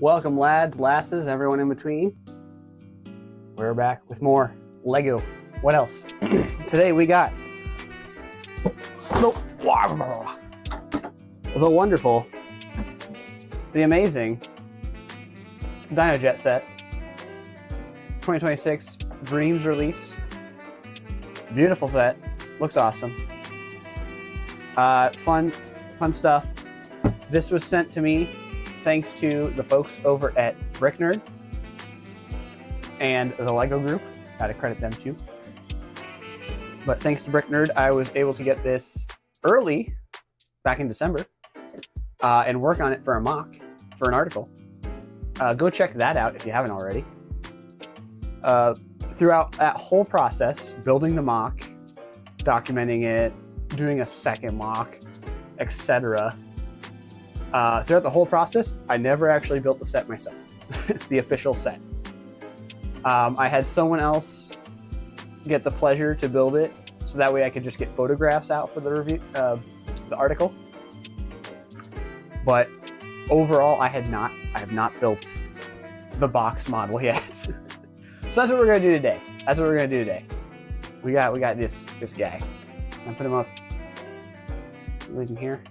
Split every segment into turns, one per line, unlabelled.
Welcome, lads, lasses, everyone in between. We're back with more Lego. What else? Today we got the wonderful, the amazing Dino Jet set. 2026 Dreams release. Beautiful set. Looks awesome. Fun stuff. This was sent to me thanks to the folks over at Brick Nerd and the Lego group. Gotta credit them too. But thanks to Brick Nerd, I was able to get this early, back in December, and work on it for a mock, for an article. Go check that out if you haven't already. Throughout that whole process, building the mock, documenting it, doing a second mock, etc. Throughout the whole process, I never actually built the set myself, the official set. I had someone else get the pleasure to build it, so that way I could just get photographs out for the review, the article. But overall, I have not built the box model yet. So that's what we're gonna do today. We got this guy. I put him up. Leave him here.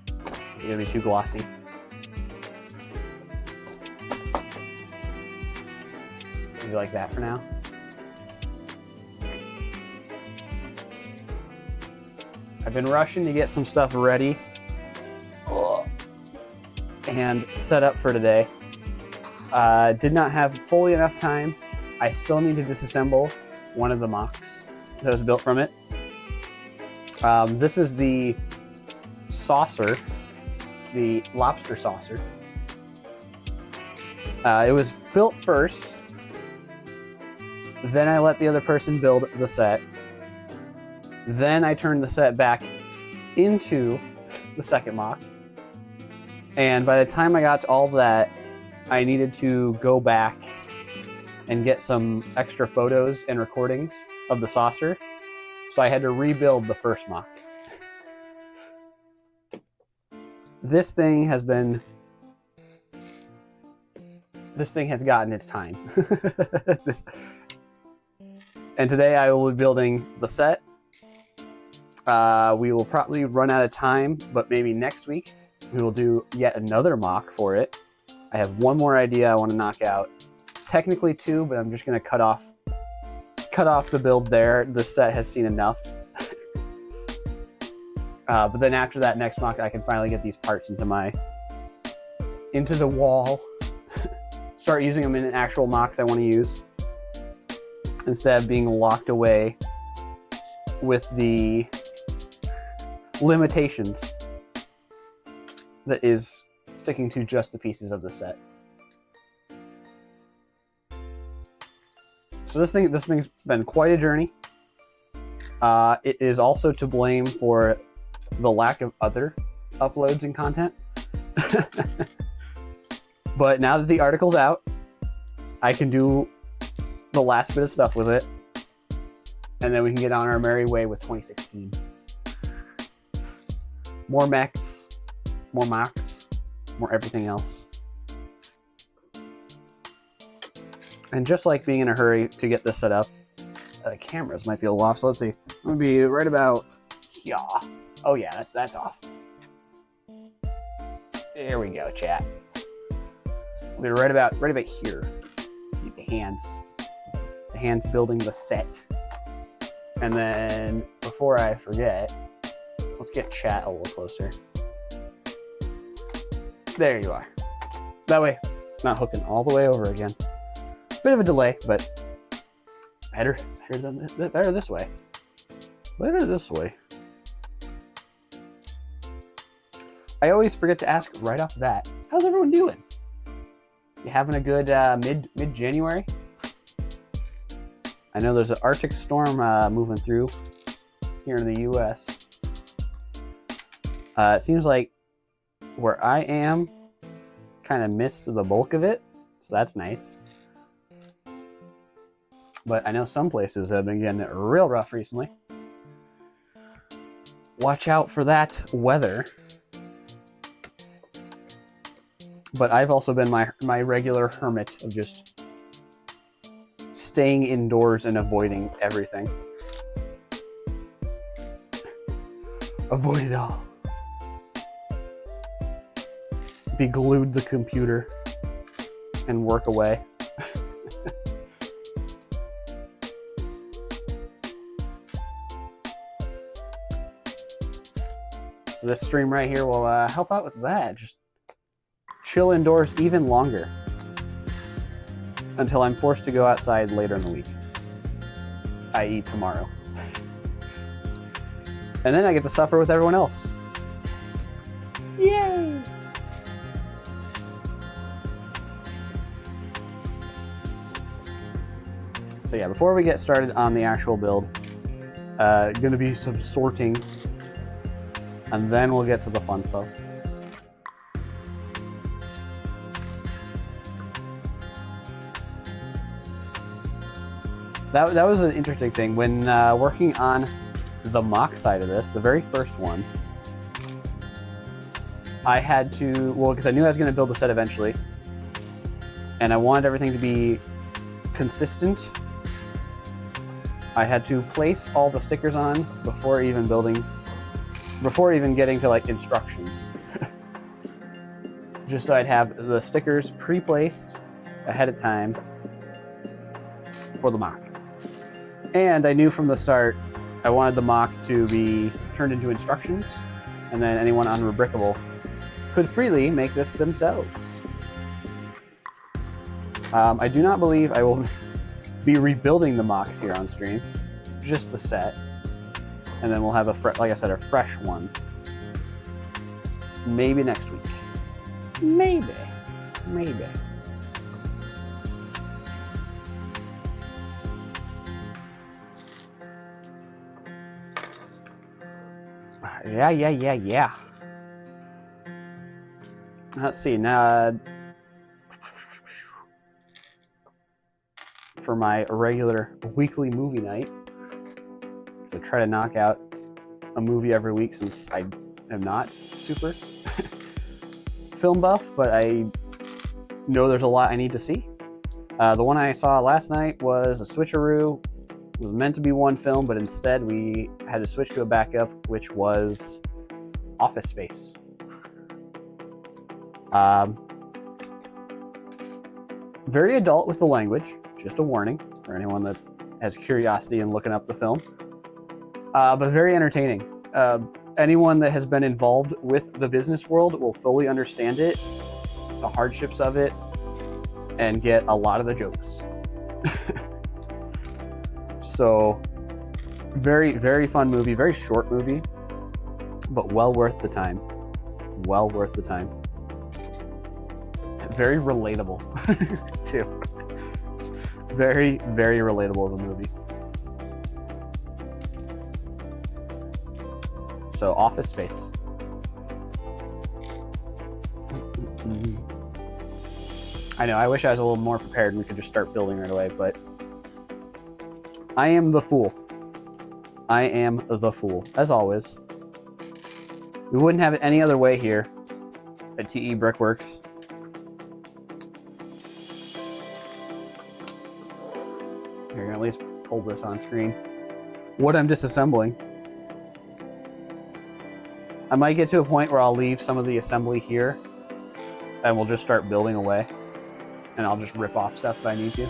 He's gonna be too glossy. Maybe like that for now. I've been rushing to get some stuff ready and set up for today. Did not have fully enough time. I still need to disassemble one of the mocks that was built from it. This is the saucer, the lobster saucer. It was built first, then I let the other person build the set. Then I turned the set back into the second mock. And by the time I got to all that, I needed to go back and get some extra photos and recordings of the saucer. So I had to rebuild the first mock. This thing has gotten its time. And today I will be building the set. We will probably run out of time, but maybe next week we will do yet another mock for it. I have one more idea I want to knock out. Technically two, but I'm just going to cut off the build there. The set has seen enough. But then after that next mock, I can finally get these parts into the wall. Start using them in actual mocks I want to use, instead of being locked away with the limitations that is sticking to just the pieces of the set. So this thing's been quite a journey. It is also to blame for the lack of other uploads and content. But now that the article's out, I can do the last bit of stuff with it, and then we can get on our merry way with 2016. More mechs, more mocks, more everything else. And just like being in a hurry to get this set up, the cameras might be a little off, so let's see. I'm gonna be right about here. Oh yeah, that's off. There we go, chat. We're right about here. Keep the hands building the set. And then before I forget, let's get chat a little closer. There you are. That way, not hooking all the way over again. Bit of a delay, but better this way. Better this way. I always forget to ask right off the bat, how's everyone doing? You having a good mid-January? I know there's an Arctic storm moving through here in the US. It seems like where I am kind of missed the bulk of it, so that's nice. But I know some places have been getting it real rough recently. Watch out for that weather. But I've also been my regular hermit of just staying indoors and avoiding everything. Avoid it all. Be glued to the computer and work away. So this stream right here will help out with that. Just chill indoors even longer until I'm forced to go outside later in the week, i.e. tomorrow. And then I get to suffer with everyone else. Yay! So yeah, before we get started on the actual build, gonna be some sorting, and then we'll get to the fun stuff. That was an interesting thing. When working on the mock side of this, the very first one, I had to, well, because I knew I was going to build the set eventually, and I wanted everything to be consistent, I had to place all the stickers on before even getting to like instructions. Just so I'd have the stickers pre-placed ahead of time for the mock. And I knew from the start I wanted the mock to be turned into instructions, and then anyone on Rubricable could freely make this themselves. I do not believe I will be rebuilding the mocks here on stream, just the set, and then we'll have like I said, a fresh one. Maybe next week. Maybe. Yeah. Let's see, now for my regular weekly movie night, so try to knock out a movie every week since I am not super film buff, but I know there's a lot I need to see. The one I saw last night was a switcheroo. It was meant to be one film, but instead we had to switch to a backup, which was Office Space. Very adult with the language, just a warning for anyone that has curiosity in looking up the film, but very entertaining. Anyone that has been involved with the business world will fully understand it, the hardships of it, and get a lot of the jokes. So very, very fun movie, very short movie, but well worth the time. Well worth the time. Very relatable too. Very, very relatable of a movie. So Office Space. I know, I wish I was a little more prepared and we could just start building right away, but I am the fool. I am the fool, as always. We wouldn't have it any other way here at TE Brickworks. You're gonna at least pull this on screen. What I'm disassembling. I might get to a point where I'll leave some of the assembly here and we'll just start building away. And I'll just rip off stuff if I need to.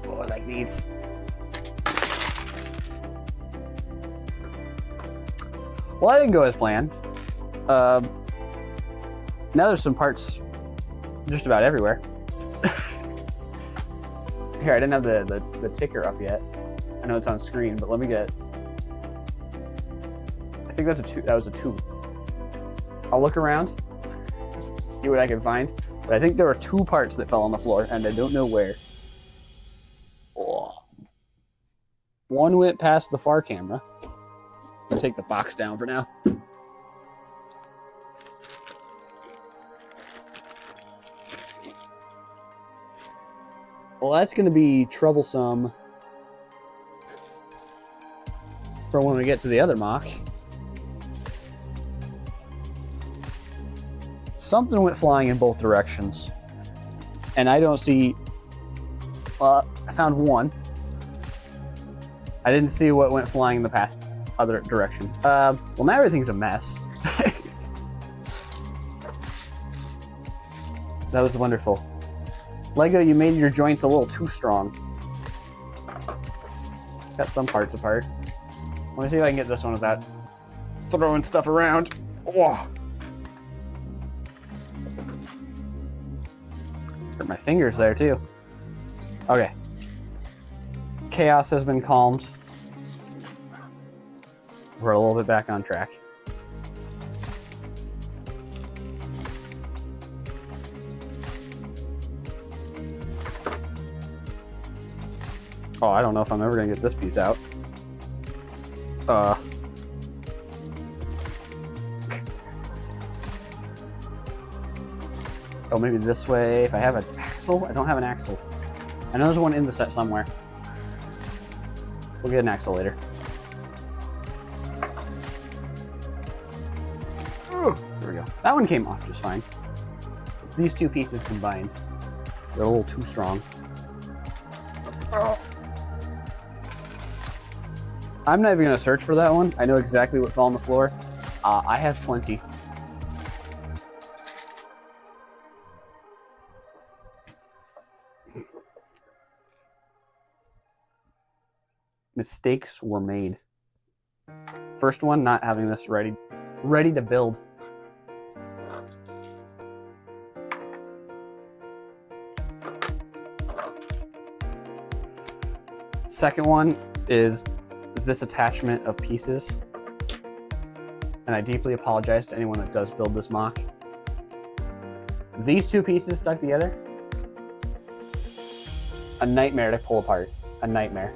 Oh, I like these. Well, I didn't go as planned. Now there's some parts just about everywhere. Here, I didn't have the ticker up yet. I know it's on screen, but let me get. I think that's that was a 2. I'll look around, see what I can find. But I think there are 2 parts that fell on the floor, and I don't know where. Oh. One went past the far camera. I'll take the box down for now. Well, that's going to be troublesome for when we get to the other mock. Something went flying in both directions. And I don't see, I found one. I didn't see what went flying in the past other direction. Well, now everything's a mess. That was wonderful. Lego, you made your joints a little too strong. Got some parts apart. Let me see if I can get this one without throwing stuff around. Oh. Hurt my fingers there too. Okay. Chaos has been calmed. We're a little bit back on track. Oh, I don't know if I'm ever gonna get this piece out. Oh, maybe this way. If I have an axle? I don't have an axle. I know there's one in the set somewhere. We'll get an axle later. There we go. That one came off just fine. It's these two pieces combined. They're a little too strong. I'm not even gonna search for that one. I know exactly what fell on the floor. I have plenty. Mistakes were made. First one, not having this ready to build. Second one is this attachment of pieces. And I deeply apologize to anyone that does build this mock. These two pieces stuck together, a nightmare to pull apart. A nightmare.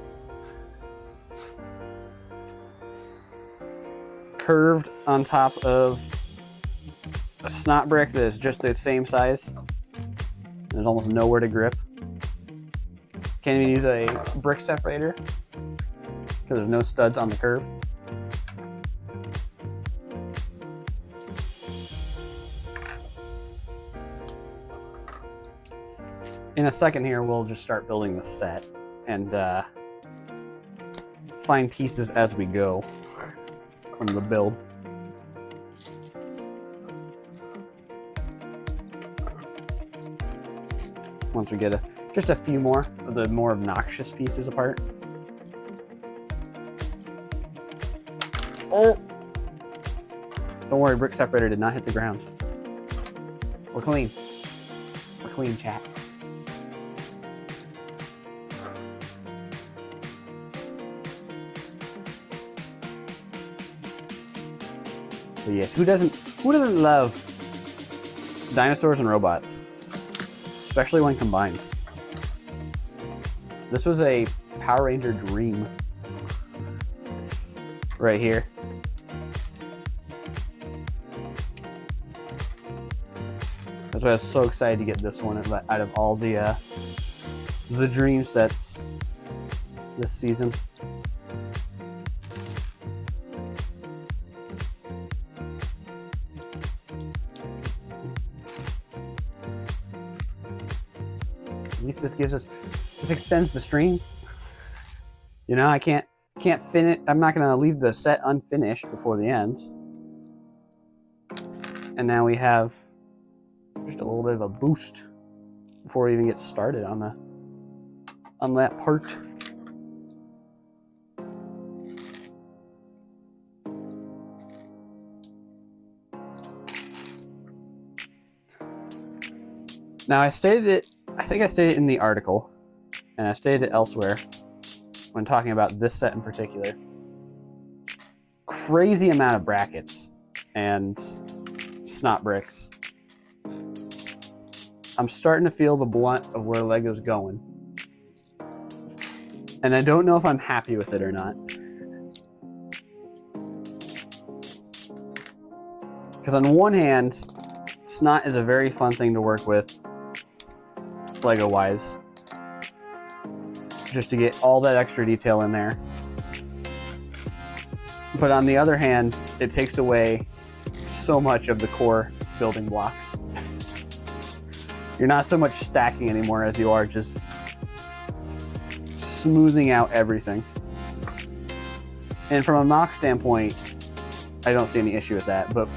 Curved on top of a snot brick that is just the same size. There's almost nowhere to grip. Can't even use a brick separator because there's no studs on the curve. In a second here, we'll just start building the set and find pieces as we go from the build. Once we get just a few more of the more obnoxious pieces apart. Oh! Don't worry, brick separator did not hit the ground. We're clean. We're clean, chat. But yes, who doesn't love dinosaurs and robots? Especially when combined. This was a Power Ranger dream right here. That's why I was so excited to get this one out of all the dream sets this season. At least this extends the stream. You know, I can't finish. I'm not gonna leave the set unfinished before the end. And now we have just a little bit of a boost before we even get started on that part. Now I think I stated it in the article, and I stated it elsewhere when talking about this set in particular. Crazy amount of brackets and snot bricks. I'm starting to feel the blunt of where Lego's going. And I don't know if I'm happy with it or not. Because on one hand, snot is a very fun thing to work with, Lego-wise. Just to get all that extra detail in there. But on the other hand, it takes away so much of the core building blocks. You're not so much stacking anymore as you are just smoothing out everything. And from a mock standpoint, I don't see any issue with that, but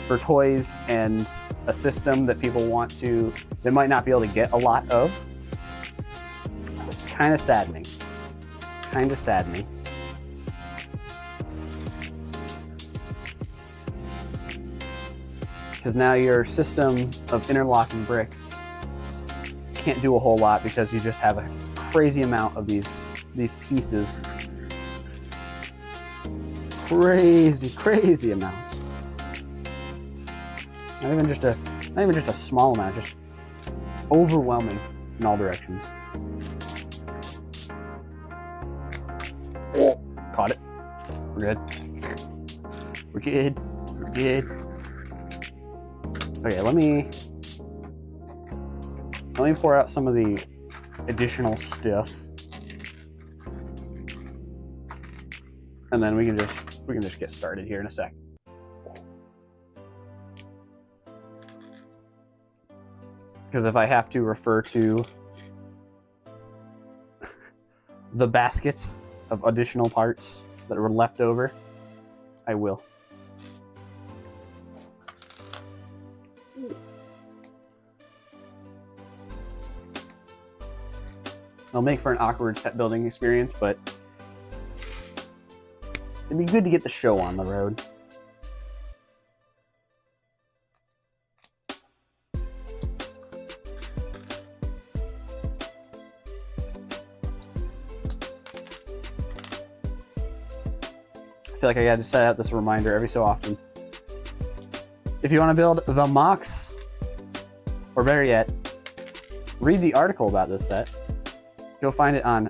for toys and a system that people want to, they might not be able to get a lot of, kind of saddening. Kind of saddening. Because now your system of interlocking bricks can't do a whole lot because you just have a crazy amount of these pieces. Crazy amounts. Not even just a small amount, just overwhelming in all directions. Oh, caught it. We're good. We're good. We're good. Okay, let me pour out some of the additional stuff, and then we can just get started here in a sec. Because if I have to refer to the basket of additional parts that were left over, I will. It'll make for an awkward set building experience, but it'd be good to get the show on the road. I feel like I got to set out this reminder every so often. If you want to build the mocks, or better yet, read the article about this set, go find it on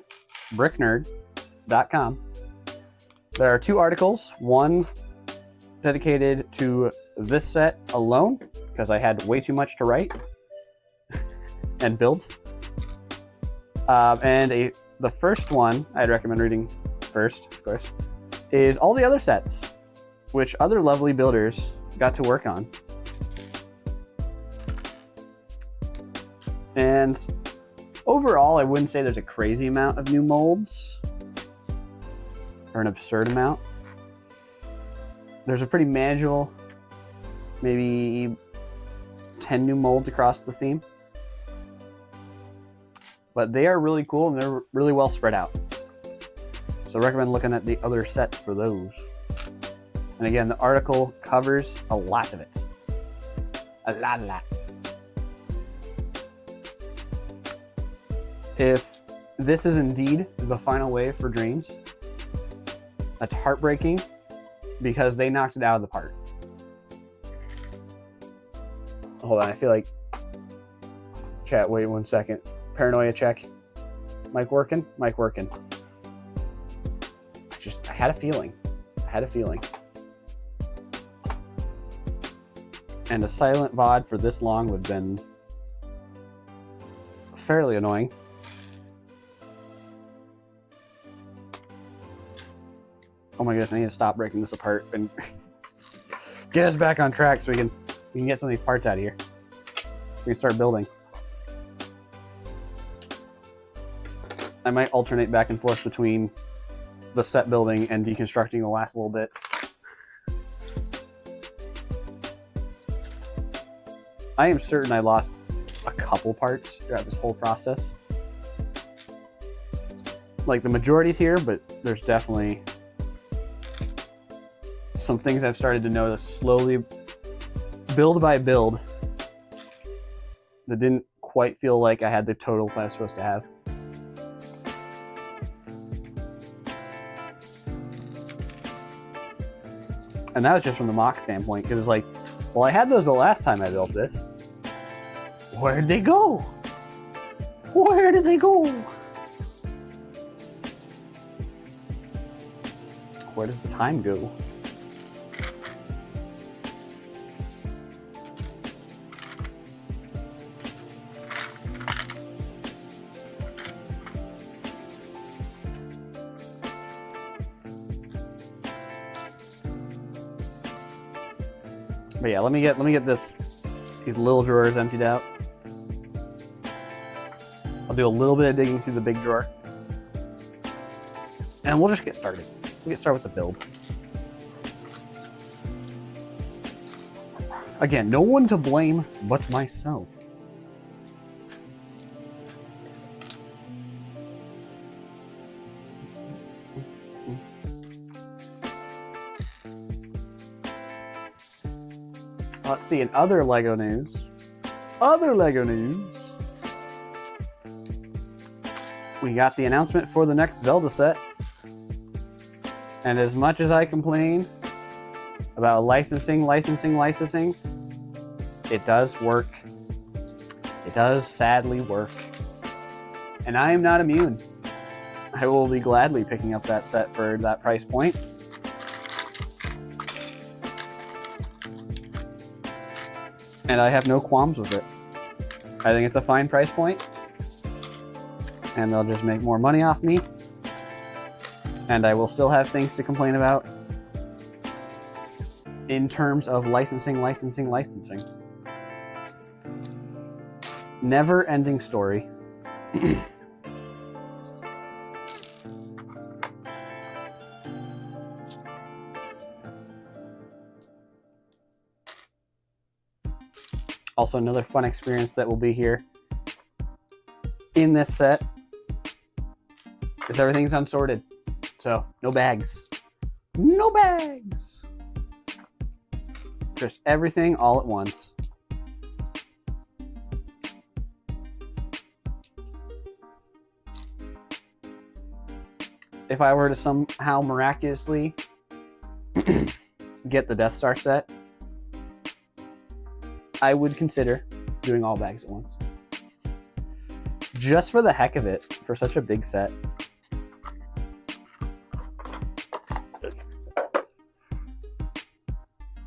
bricknerd.com. There are 2 articles, one dedicated to this set alone, because I had way too much to write and build. The first one I'd recommend reading first, of course, is all the other sets, which other lovely builders got to work on. And overall, I wouldn't say there's a crazy amount of new molds, or an absurd amount. There's a pretty manageable, maybe 10 new molds across the theme. But they are really cool and they're really well spread out. So I recommend looking at the other sets for those. And again, the article covers a lot of it. A lot. If this is indeed the final wave for Dreams, that's heartbreaking because they knocked it out of the park. Hold on, I feel like... Chat, wait 1 second. Paranoia check. Mic working? Mic working. I had a feeling. And a silent VOD for this long would have been fairly annoying. Oh my goodness, I need to stop breaking this apart and get us back on track so we can get some of these parts out of here. So we can start building. I might alternate back and forth between the set building and deconstructing the last little bits. I am certain I lost a couple parts throughout this whole process. Like, the majority's here, but there's definitely some things I've started to notice slowly, build by build, that didn't quite feel like I had the totals I was supposed to have. And that was just from the mock standpoint, because it's like, well, I had those the last time I built this. Where did they go? Where did they go? Where does the time go? But yeah, let me get these little drawers emptied out. I'll do a little bit of digging through the big drawer. And we'll just get started. We'll get started with the build. Again, no one to blame but myself. Let's see, in other LEGO news. We got the announcement for the next Zelda set. And as much as I complain about licensing, it does work. It does sadly work. And I am not immune. I will be gladly picking up that set for that price point. And I have no qualms with it. I think it's a fine price point. And they'll just make more money off me. And I will still have things to complain about in terms of licensing. Never-ending story. Also, another fun experience that will be here in this set is everything's unsorted. So, no bags. No bags! Just everything all at once. If I were to somehow miraculously get the Death Star set, I would consider doing all bags at once. Just for the heck of it, for such a big set.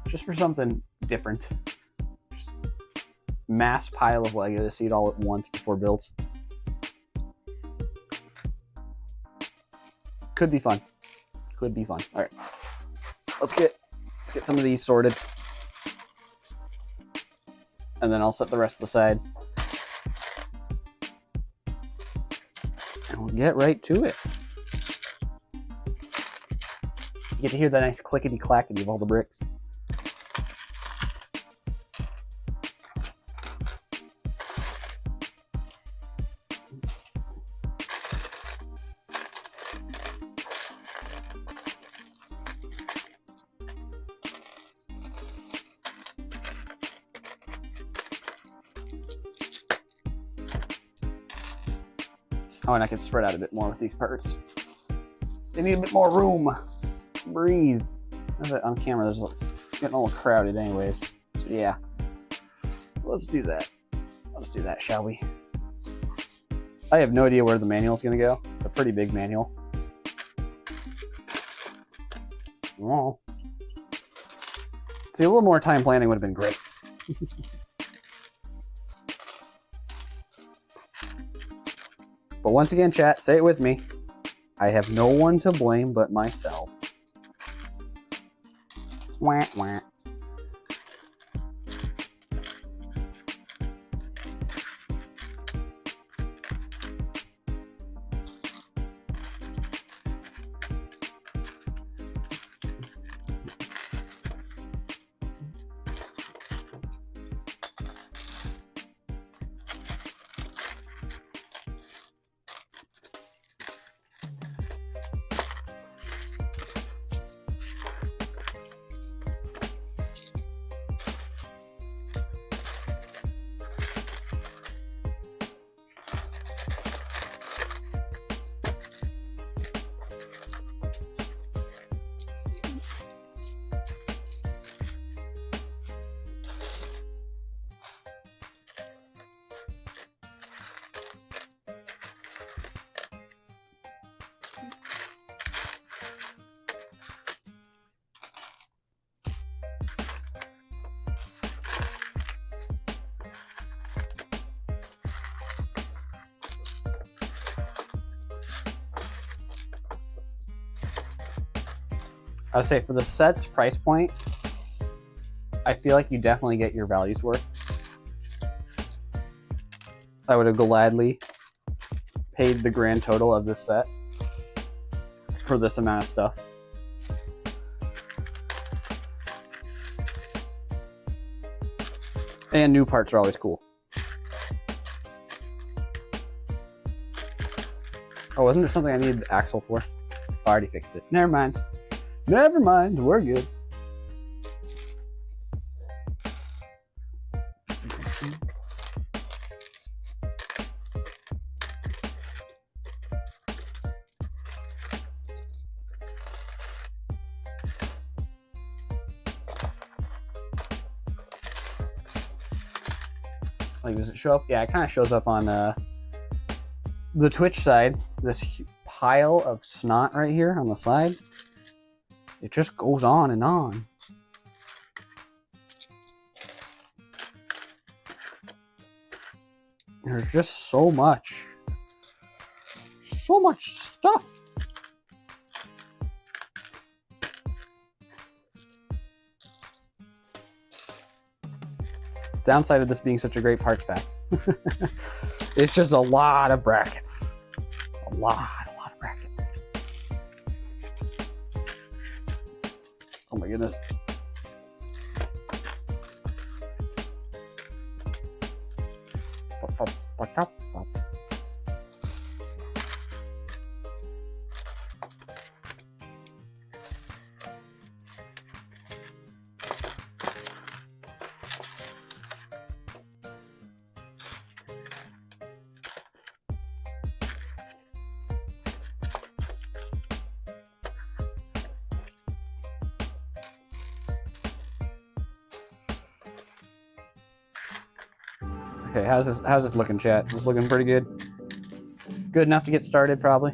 Just for something different. Just mass pile of LEGO to see it all at once before builds. Could be fun. Could be fun. All right, let's get some of these sorted, and then I'll set the rest aside, and we'll get right to it. You get to hear that nice clickety clackety of all the bricks. Oh, and I can spread out a bit more with these parts. They need a bit more room. Breathe. On camera, there's getting a little crowded anyways. So yeah, let's do that. Let's do that, shall we? I have no idea where the manual is going to go. It's a pretty big manual. Well, see, a little more time planning would have been great. But once again, chat, say it with me. I have no one to blame but myself. Wah, wah. I would say for the set's price point, I feel like you definitely get your value's worth. I would have gladly paid the grand total of this set for this amount of stuff. And new parts are always cool. Oh, wasn't there something I needed the axle for? Oh, I already fixed it. Never mind. Never mind, we're good. Like, does it show up? Yeah, it kind of shows up on the Twitch side. This pile of snot right here on the side. It just goes on and on. There's just so much stuff. Downside of this being such a great parts pack. It's just a lot of brackets. A lot of brackets. Oh my goodness. Okay, how's this looking, chat? It's looking pretty good. Good enough to get started, probably.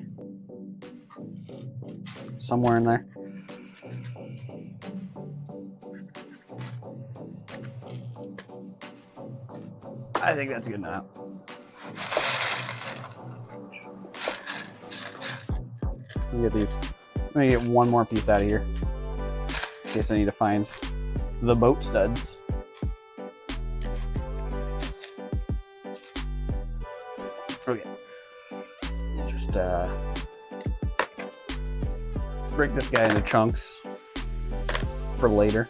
Somewhere in there. I think that's good enough. Let me get these. Let me get one more piece out of here, in case I need to find the boat studs. Okay. We'll just break this guy into chunks for later.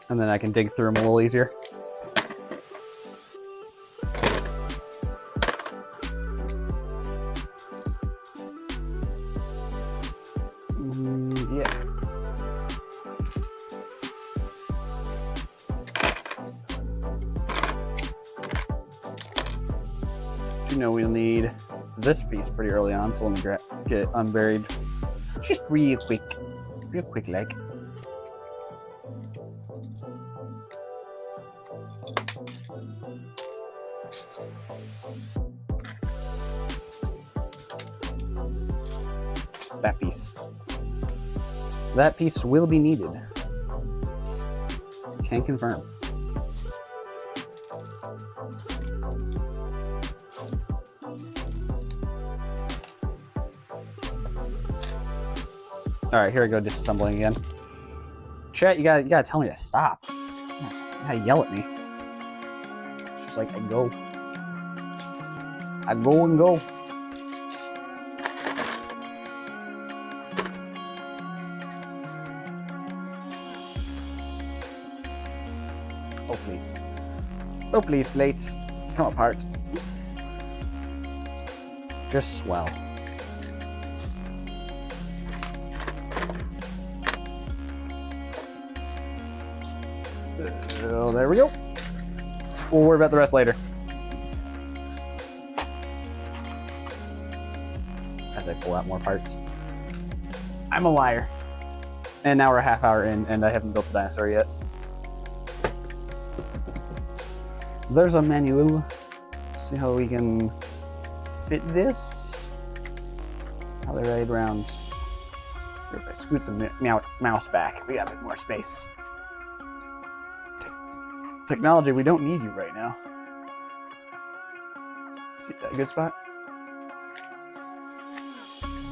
And then I can dig through them a little easier. Yeah. You know we'll need this piece pretty early on, so let me get it unburied just real quick like. That piece will be needed. Can confirm. All right, here I go disassembling again. Chat, you gotta tell me to stop. You gotta yell at me. It's just like I go and go. Oh please. Oh please, plates. Come apart. Just swell. Oh, there we go. We'll worry about the rest later. As I pull out more parts. I'm a liar. And now we're a half hour in and I haven't built a dinosaur yet. There's a manual. See how we can fit this. How they ride around. Or if I scoot the mouse back, we got a bit more space. Technology, we don't need you right now. See that good spot?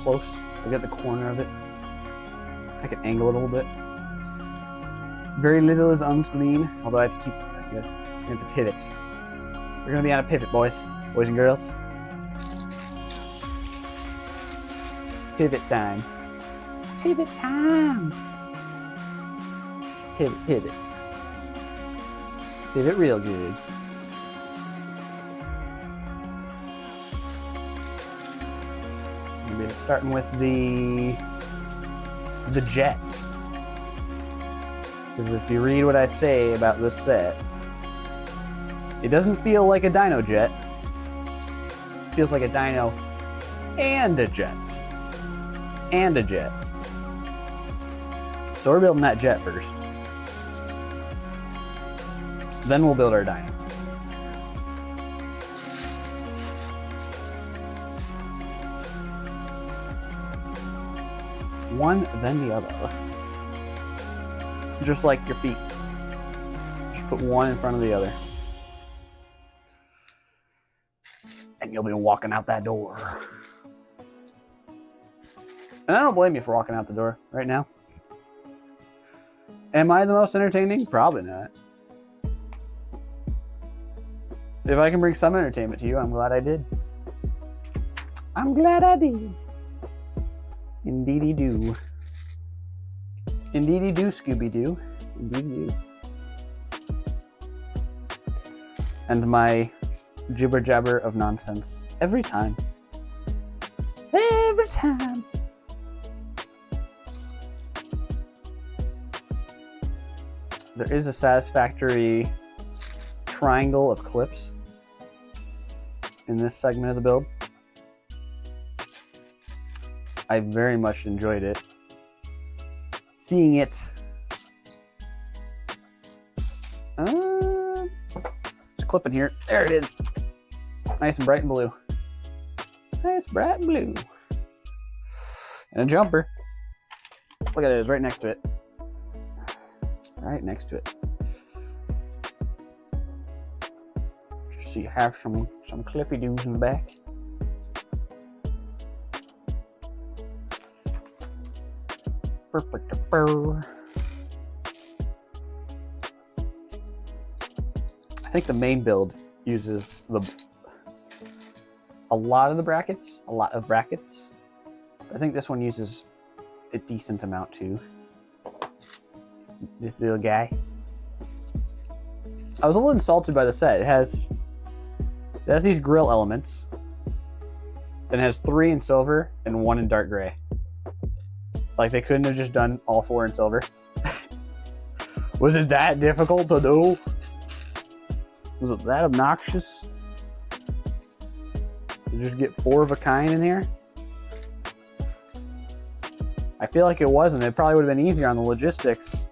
close. I get the corner of it. I can angle it a little bit. Very little is unclean, although I have to pivot. We're gonna be on a pivot, boys and girls. Pivot time. Pivot time. Pivot. Pivot real good. Maybe starting with the jet. Because if you read what I say about this set, it doesn't feel like a Dino Jet. It feels like a dino and a jet. And a jet. So we're building that jet first. Then we'll build our dino. One, then the other. Just like your feet. Just put one in front of the other. And you'll be walking out that door. And I don't blame you for walking out the door right now. Am I the most entertaining? Probably not. If I can bring some entertainment to you, I'm glad I did. I'm glad I did. Indeedy do. Indeedy do, Scooby Doo. Indeedy do. And my jibber jabber of nonsense every time. Every time. There is a satisfactory triangle of clips in this segment of the build. I very much enjoyed it. Seeing it. There's a clip in here. There it is. Nice and bright and blue. Nice, bright and blue. And a jumper. Look at it, it's right next to it. Right next to it. Just so you have some clippy doos in the back. I think the main build uses a lot of brackets. I think this one uses a decent amount too. This little guy. I was a little insulted by the set. It has these grill elements. And it has 3 in silver and 1 in dark gray. Like they couldn't have just done all 4 in silver. Was it that difficult to do? Was it that obnoxious? To just get 4 of a kind in here? I feel like it wasn't. It probably would have been easier on the logistics.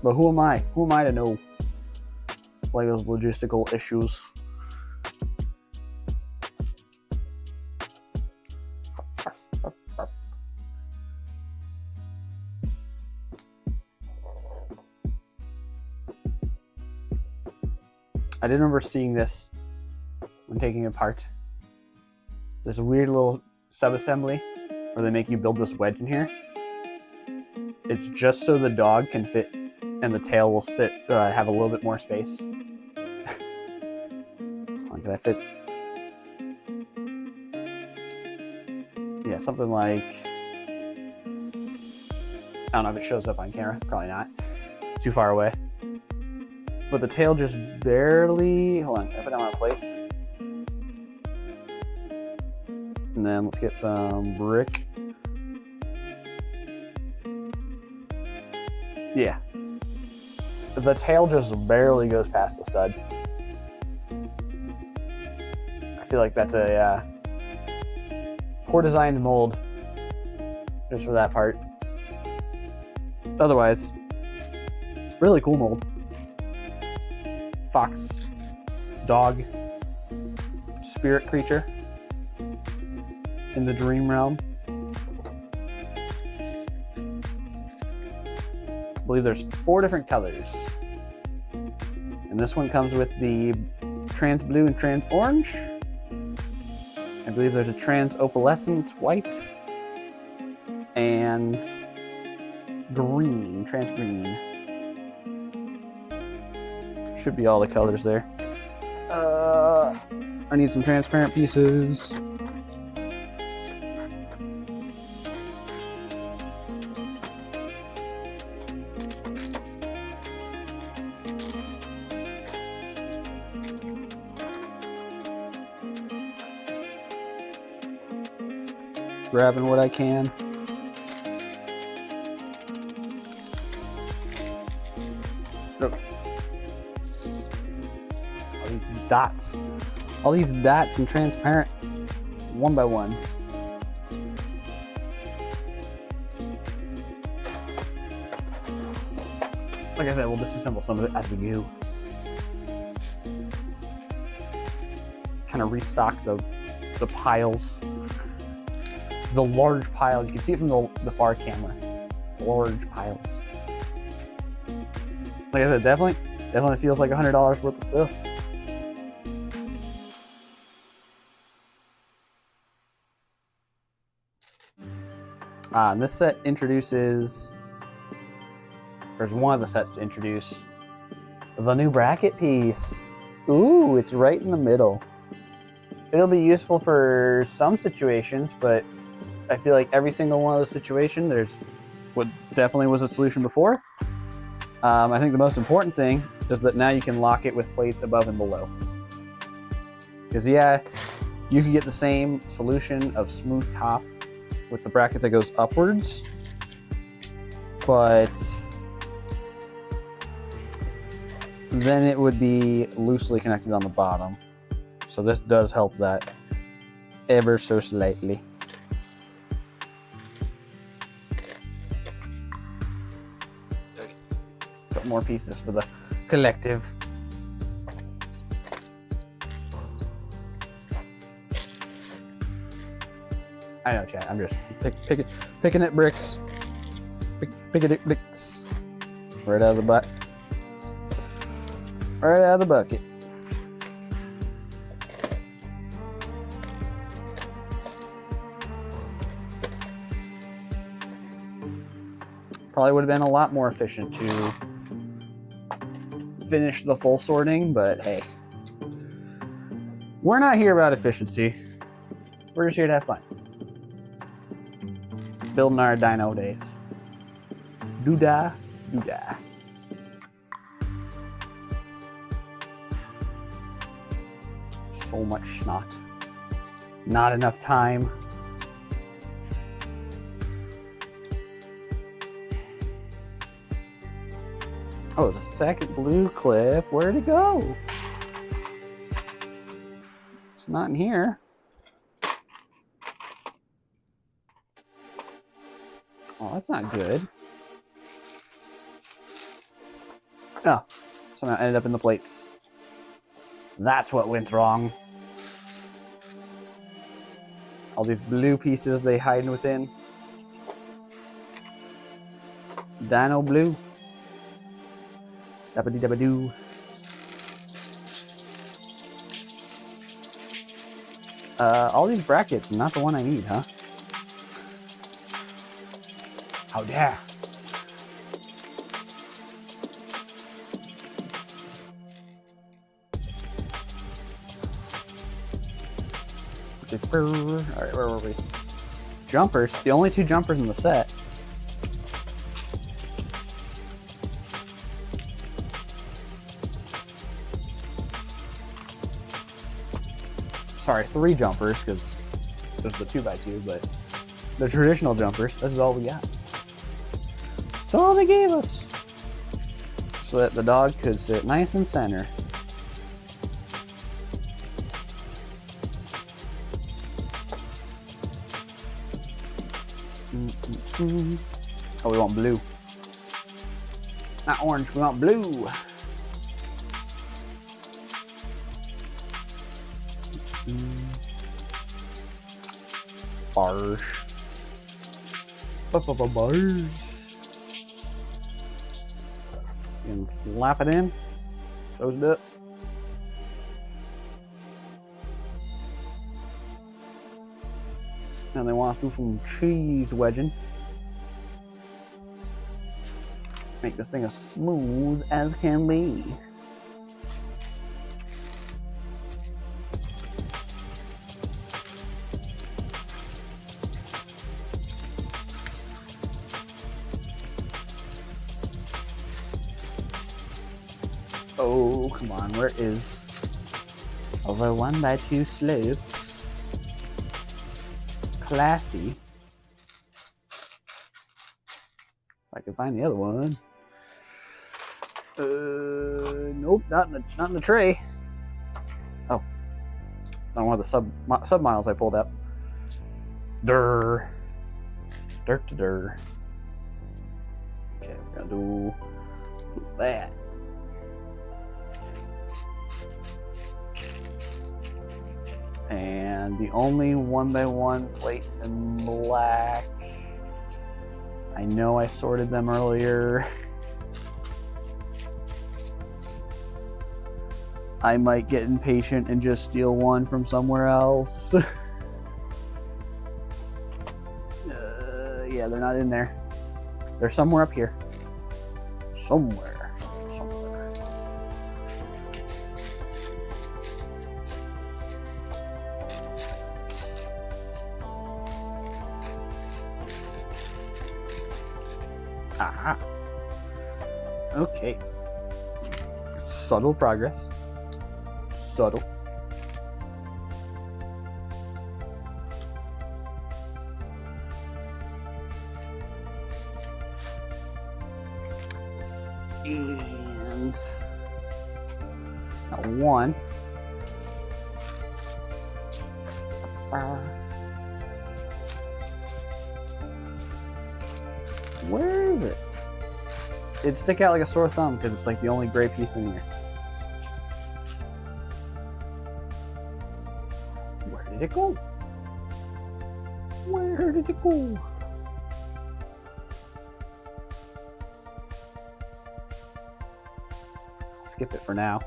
But who am I? Who am I to know like those logistical issues? I did remember seeing this when taking it apart. There's a weird little sub-assembly where they make you build this wedge in here. It's just so the dog can fit and the tail will have a little bit more space. Can I fit? Yeah, something like... I don't know if it shows up on camera. Probably not. It's too far away. But the tail just barely... Hold on, can I put that on a plate? And then let's get some brick. Yeah. The tail just barely goes past the stud. I feel like that's a poor designed mold just for that part. Otherwise, really cool mold. Fox, dog, spirit creature in the dream realm. I believe there's 4 different colors. And this one comes with the trans blue and trans orange. And believe there's a trans-opalescent white and green, trans green. Should be all the colors there. I need some transparent pieces. Grabbing what I can. All these dots and transparent 1x1s. Like I said, we'll disassemble some of it as we go. Kind of restock the piles. The large piles. You can see it from the far camera. Large piles. Like I said, definitely feels like $100 worth of stuff. And this set introduces, there's one of the sets to introduce the new bracket piece. Ooh, it's right in the middle. It'll be useful for some situations, but I feel like every single one of those situations, there's what definitely was a solution before. I think the most important thing is that now you can lock it with plates above and below. Because yeah, you can get the same solution of smooth top with the bracket that goes upwards, but then it would be loosely connected on the bottom. So this does help that ever so slightly. Got more pieces for the collective. I know, chat. I'm just picking at bricks. Picking at bricks. Right out of the butt. Right out of the bucket. Probably would have been a lot more efficient to finish the full sorting, but hey. We're not here about efficiency. We're just here to have fun. Building our dino days. Doo-dah, doo-dah. So much snot. Not enough time. Oh, the second blue clip. Where'd it go? It's not in here. Oh, that's not good. Oh, somehow ended up in the plates. That's what went wrong. All these blue pieces they hide within. Dino blue. Dabba-dee-dabba-doo. All these brackets, not the one I need, huh? How dare! Alright, where were we? Jumpers. The only two jumpers in the set. Sorry, 3 jumpers, because there's the 2x2, but the traditional jumpers, this is all we got. That's all they gave us. So that the dog could sit nice and center. Oh, we want blue. Not orange, we want blue. Bars. Bars. And slap it in. Close it up. And they want us to do some cheese wedging. Make this thing as smooth as can be. Oh, come on, where is over 1x2 slopes? Classy. If I can find the other one. Nope, not in the tray. Oh, it's on one of the sub miles I pulled up. Dirt to dirt. Okay, we're gonna do that. And the only 1x1 plates in black. I know I sorted them earlier. I might get impatient and just steal one from somewhere else. Yeah, they're not in there. They're somewhere up here. Somewhere. Aha. Okay. Subtle progress. Subtle. And one. Where is it? It'd stick out like a sore thumb because it's like the only gray piece in here. Where did it go? Where did it go? Skip it for now.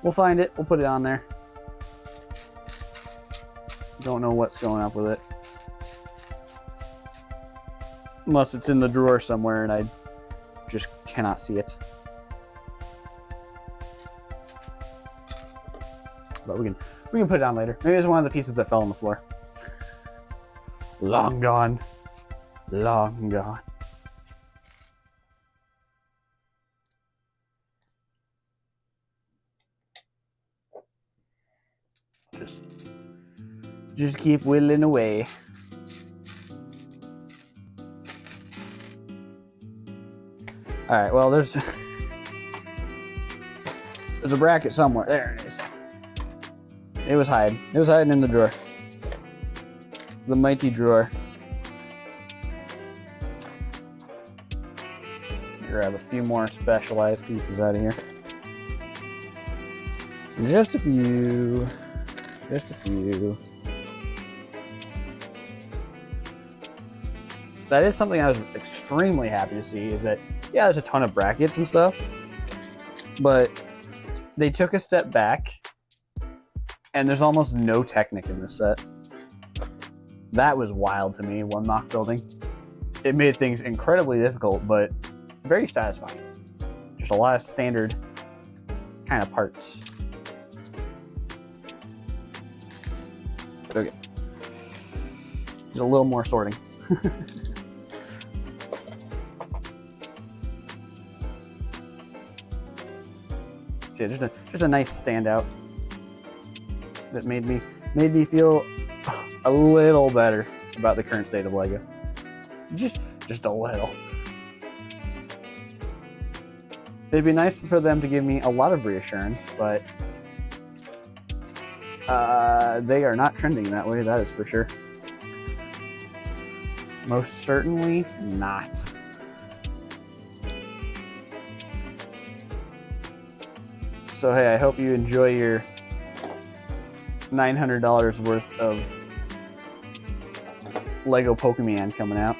We'll find it. We'll put it on there. Don't know what's going up with it. Unless it's in the drawer somewhere and I just cannot see it. But we can put it on later. Maybe it's one of the pieces that fell on the floor. Long gone. Long gone. Just keep whittling away. All right, well, there's a bracket somewhere. There it is. It was hiding. It was hiding in the drawer. The mighty drawer. Grab a few more specialized pieces out of here. Just a few. Just a few. That is something I was extremely happy to see, is that, yeah, there's a ton of brackets and stuff, but they took a step back and there's almost no Technic in this set. That was wild to me, one mock building. It made things incredibly difficult, but very satisfying. Just a lot of standard kind of parts. Okay. Just a little more sorting. Yeah, just a nice standout that made me feel a little better about the current state of LEGO. Just a little. It'd be nice for them to give me a lot of reassurance, but they are not trending that way, that is for sure. Most certainly not. So hey, I hope you enjoy your $900 worth of Lego Pokemon coming out.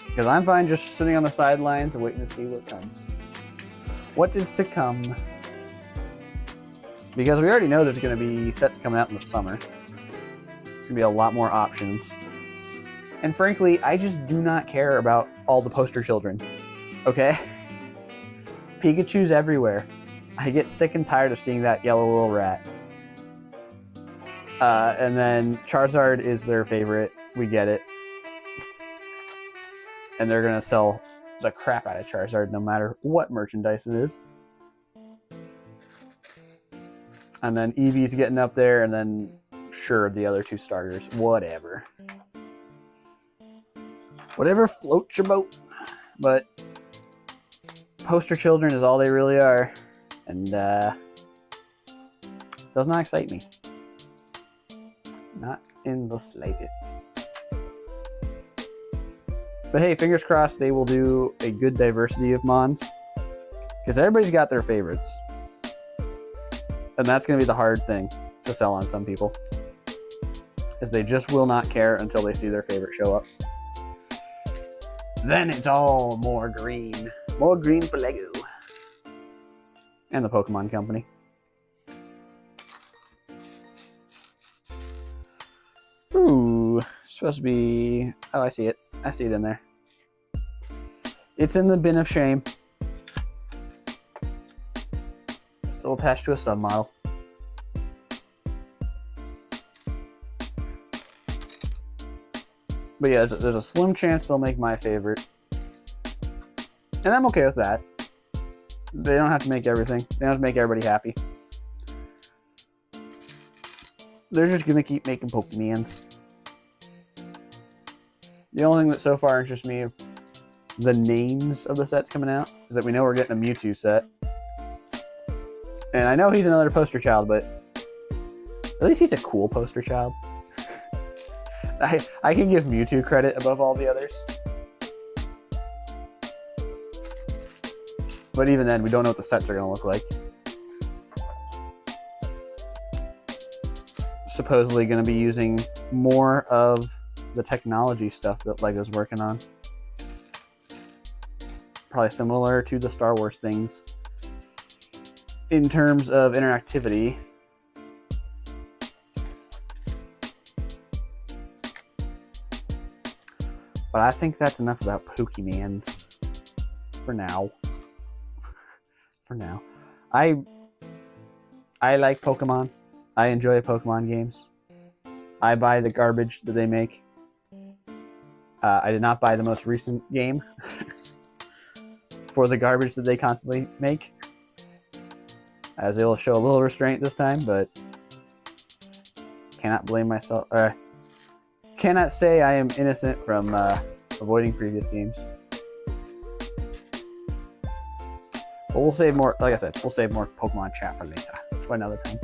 Because I'm fine just sitting on the sidelines and waiting to see what comes. What is to come? because we already know there's going to be sets coming out in the summer. It's going to be a lot more options. And frankly, I just do not care about all the poster children. Okay? Pikachu's everywhere. I get sick and tired of seeing that yellow little rat. And then Charizard is their favorite. We get it. And they're going to sell the crap out of Charizard no matter what merchandise it is. And then Eevee's getting up there, and then sure, the other two starters. Whatever. Whatever floats your boat. But poster children is all they really are. And does not excite me. Not in the slightest. But hey, fingers crossed they will do a good diversity of mons. Because everybody's got their favorites. And that's going to be the hard thing to sell on some people. Is they just will not care until they see their favorite show up. Then it's all more green. More green for Lego. And the Pokemon Company. Ooh, supposed to be... Oh, I see it. I see it in there. It's in the bin of shame. Still attached to a submodel. But yeah, there's a slim chance they'll make my favorite. And I'm okay with that. They don't have to make everything. They don't have to make everybody happy. They're just going to keep making Pokemons. The only thing that so far interests me, the names of the sets coming out, is that we know we're getting a Mewtwo set. And I know he's another poster child, but at least he's a cool poster child. I can give Mewtwo credit above all the others. But even then, we don't know what the sets are going to look like. Supposedly going to be using more of the technology stuff that LEGO's working on. Probably similar to the Star Wars things. In terms of interactivity, but I think that's enough about Pokemons for now. For now, I like Pokemon. I enjoy Pokemon games. I buy the garbage that they make. I did not buy the most recent game for the garbage that they constantly make. I was able to show a little restraint this time, but cannot blame myself. Cannot say I am innocent from avoiding previous games. But we'll save more, like I said, we'll save more Pokemon chat for later, for another time.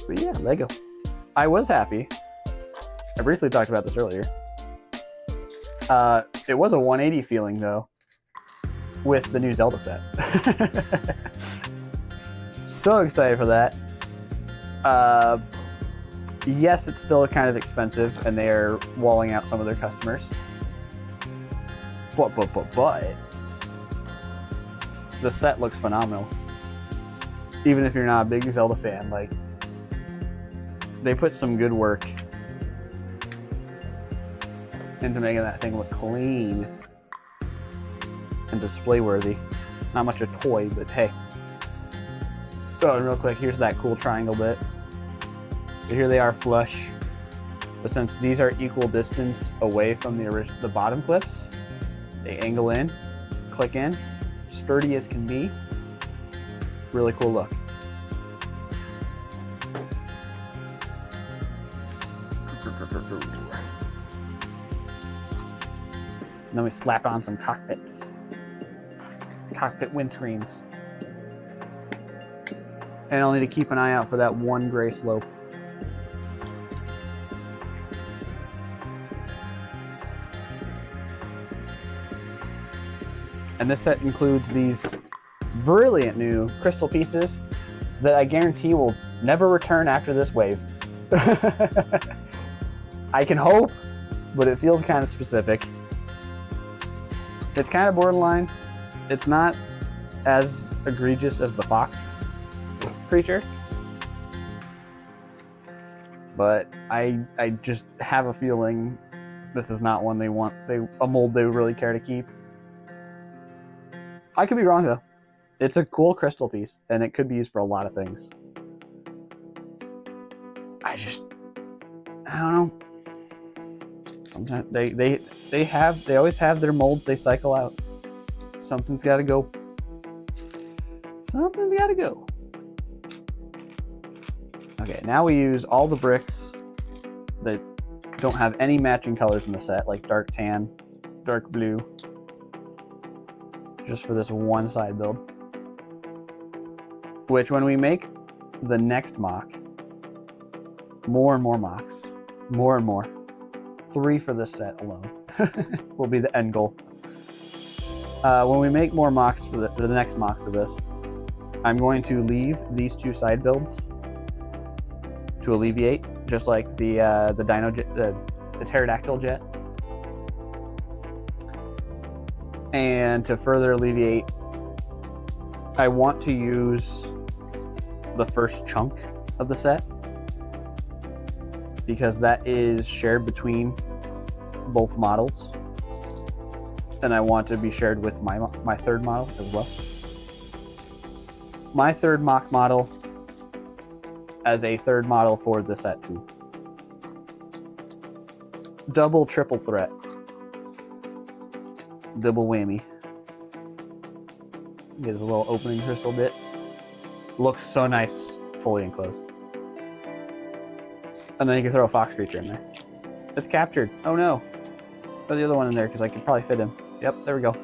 But yeah, Lego. I was happy. I briefly talked about this earlier. It was a 180 feeling, though, with the new Zelda set. So excited for that. Yes, it's still kind of expensive, and they are walling out some of their customers. But the set looks phenomenal. Even if you're not a big Zelda fan, like, they put some good work into making that thing look clean and display worthy. Not much a toy, but hey. Oh, and real quick, here's that cool triangle bit. So here they are flush, but since these are equal distance away from the bottom clips, they angle in, click in, sturdy as can be. Really cool look. And then we slap on some cockpits. Cockpit windscreens. And I'll need to keep an eye out for that one gray slope. And this set includes these brilliant new crystal pieces that I guarantee will never return after this wave. I can hope, but it feels kind of specific. It's kind of borderline. It's not as egregious as the fox creature, but I just have a feeling this is not one a mold they really care to keep. I could be wrong though. It's a cool crystal piece, and it could be used for a lot of things. I don't know. Sometimes they always have their molds they cycle out. Something's got to go. Something's got to go. Okay, now we use all the bricks that don't have any matching colors in the set, like dark tan, dark blue, just for this one side build. Which, when we make the next mock, more and more mocks, more and more. 3 for this set alone will be the end goal. When we make more mocks for the next mock for this, I'm going to leave these 2 side builds to alleviate, just like the Dino Jet, the pterodactyl jet. And to further alleviate, I want to use the first chunk of the set, because that is shared between both models, and I want to be shared with my third model as well. My third mock model as a third model for the set too. Double, triple threat. Double whammy. Get a little opening crystal bit. Looks so nice, fully enclosed. And then you can throw a fox creature in there. It's captured. Oh no. Throw the other one in there because I could probably fit him. Yep, there we go.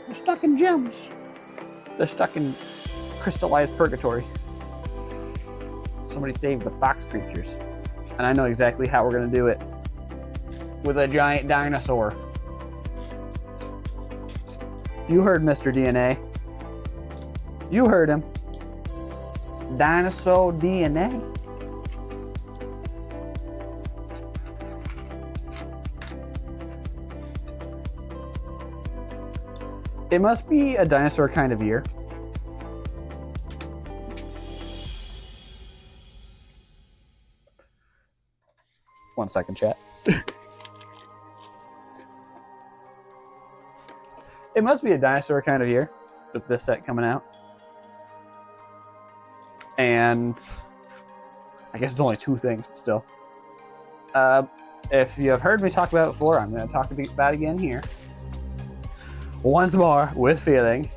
They're stuck in gems. They're stuck in crystallized purgatory. Somebody saved the fox creatures. And I know exactly how we're going to do it. With a giant dinosaur. You heard Mr. DNA. You heard him. Dinosaur DNA. It must be a dinosaur kind of year. One second, chat. It must be a dinosaur kind of year with this set coming out. And I guess it's only 2 things still. If you have heard me talk about it before, I'm going to talk about it again here. Once more, with feeling.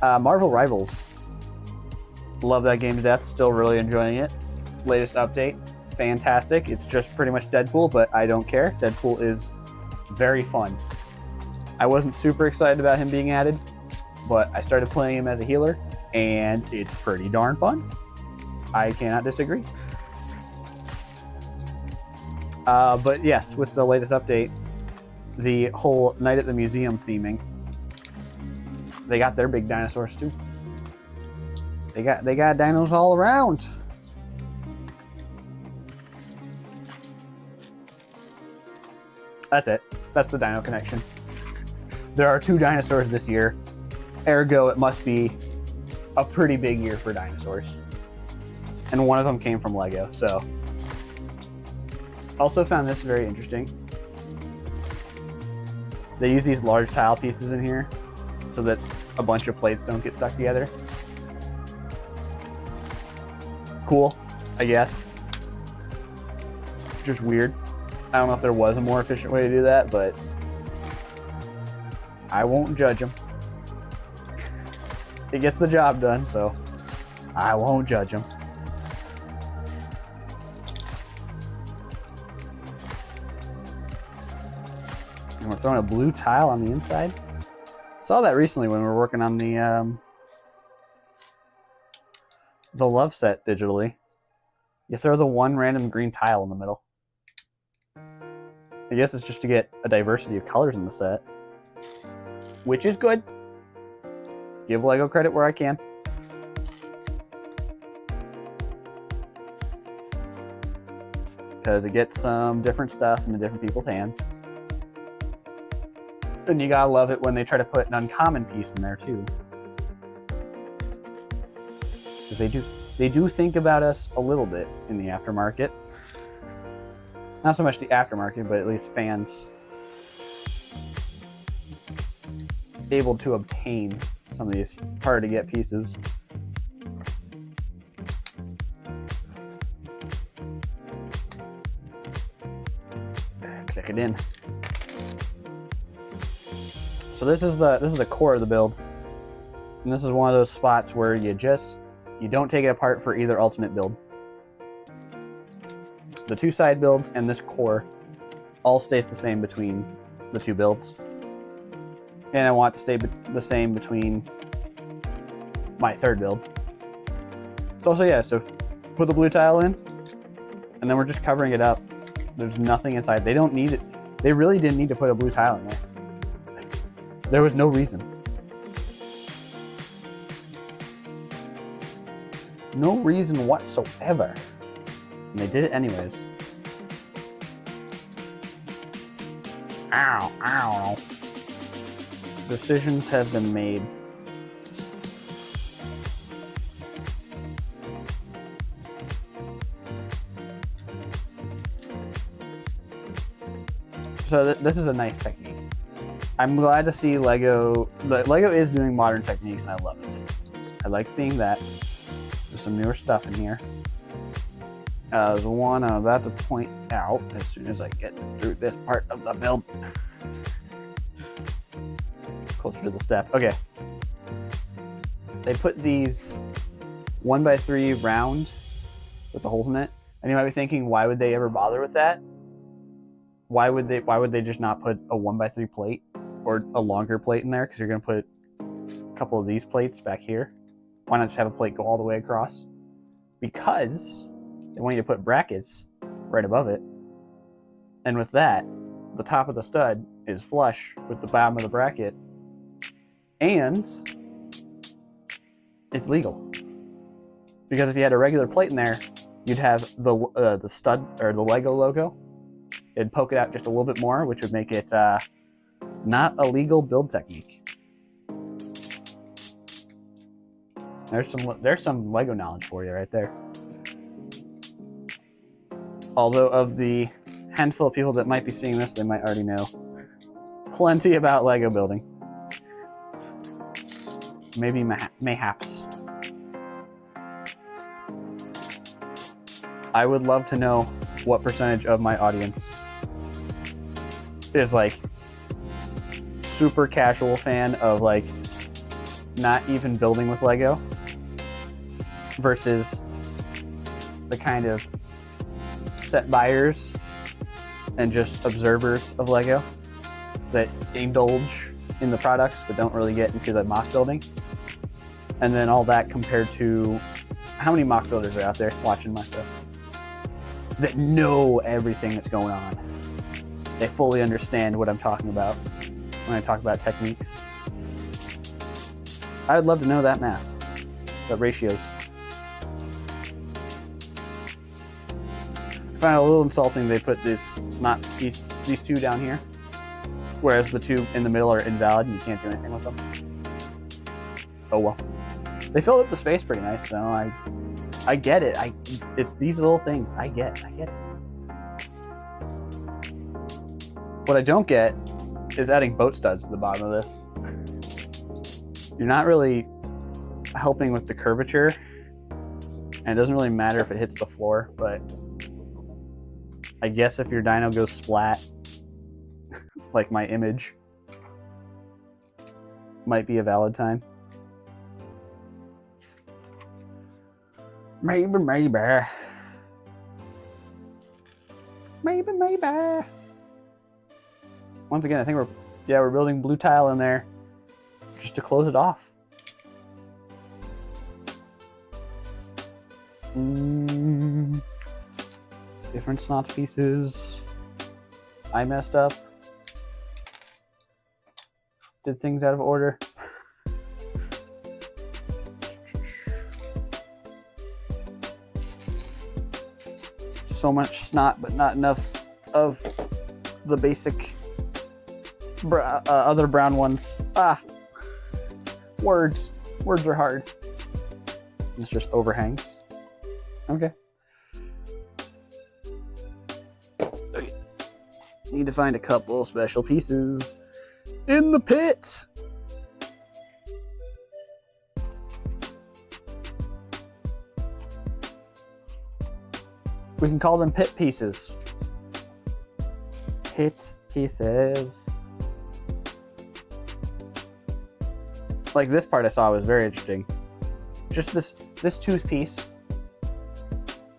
Marvel Rivals. Love that game to death. Still really enjoying it. Latest update. Fantastic. It's just pretty much Deadpool, but I don't care. Deadpool is very fun. I wasn't super excited about him being added, but I started playing him as a healer, and it's pretty darn fun. I cannot disagree. But yes, with the latest update, the whole Night at the Museum theming, they got their big dinosaurs too. They got dinos all around. That's it. That's the dino connection. There are 2 dinosaurs this year. Ergo, it must be a pretty big year for dinosaurs. And one of them came from Lego, so. Also found this very interesting. They use these large tile pieces in here so that a bunch of plates don't get stuck together. Cool, I guess. Just weird. I don't know if there was a more efficient way to do that, but I won't judge them. It gets the job done, so I won't judge them. And we're throwing a blue tile on the inside. Saw that recently when we were working on the love set digitally. You throw the one random green tile in the middle. I guess it's just to get a diversity of colors in the set, which is good. Give Lego credit where I can. Because it gets some different stuff into different people's hands. And you gotta love it when they try to put an uncommon piece in there too. Because they do think about us a little bit in the aftermarket. Not so much the aftermarket, but at least fans able to obtain some of these hard to get pieces. Click it in. So this is the core of the build, and this is one of those spots where you don't take it apart for either ultimate build. The two side builds and this core all stays the same between the two builds, and I want it to stay the same between my third build. So put the blue tile in, and then we're just covering it up. There's nothing inside. They don't need it. They really didn't need to put a blue tile in there. There was no reason. No reason whatsoever. And they did it anyways. Ow, ow. Decisions have been made. So this is a nice technique. I'm glad to see Lego is doing modern techniques, and I love it. I like seeing that. There's some newer stuff in here. The one I'm about to point out as soon as I get through this part of the build. Closer to the step. Okay. They put these 1x3 round with the holes in it, and you might be thinking, why would they ever bother with that? Why would they just not put a 1x3 plate or a longer plate in there? Because you're going to put a couple of these plates back here. Why not just have a plate go all the way across? Because they want you to put brackets right above it. And with that, the top of the stud is flush with the bottom of the bracket. And it's legal. Because if you had a regular plate in there, you'd have the stud or the Lego logo. It'd poke it out just a little bit more, which would make it not a legal build technique. There's some Lego knowledge for you right there. Although of the handful of people that might be seeing this, they might already know plenty about Lego building. Maybe mayhaps. I would love to know what percentage of my audience is like super casual fan of like not even building with Lego versus the kind of set buyers and just observers of Lego that indulge in the products but don't really get into the mock building. And then all that compared to how many mock builders are out there watching my stuff that know everything that's going on. They fully understand what I'm talking about when I talk about techniques. I would love to know that math, the ratios. I find it a little insulting they put these two down here, whereas the two in the middle are invalid and you can't do anything with them. Oh well. They filled up the space pretty nice, so I get it. It's these little things. I get it. What I don't get is adding boat studs to the bottom of this. You're not really helping with the curvature, and it doesn't really matter if it hits the floor, but I guess if your dyno goes splat, like my image, might be a valid time. Maybe. Once again, I think we're building blue tile in there just to close it off. Different snot pieces. I messed up. Did things out of order. So much snot, but not enough of the basic other brown ones. Words are hard. It's just overhangs. Okay. Need to find a couple special pieces in the pit. We can call them pit pieces. Pit pieces. Like this part I saw was very interesting. Just this tooth piece.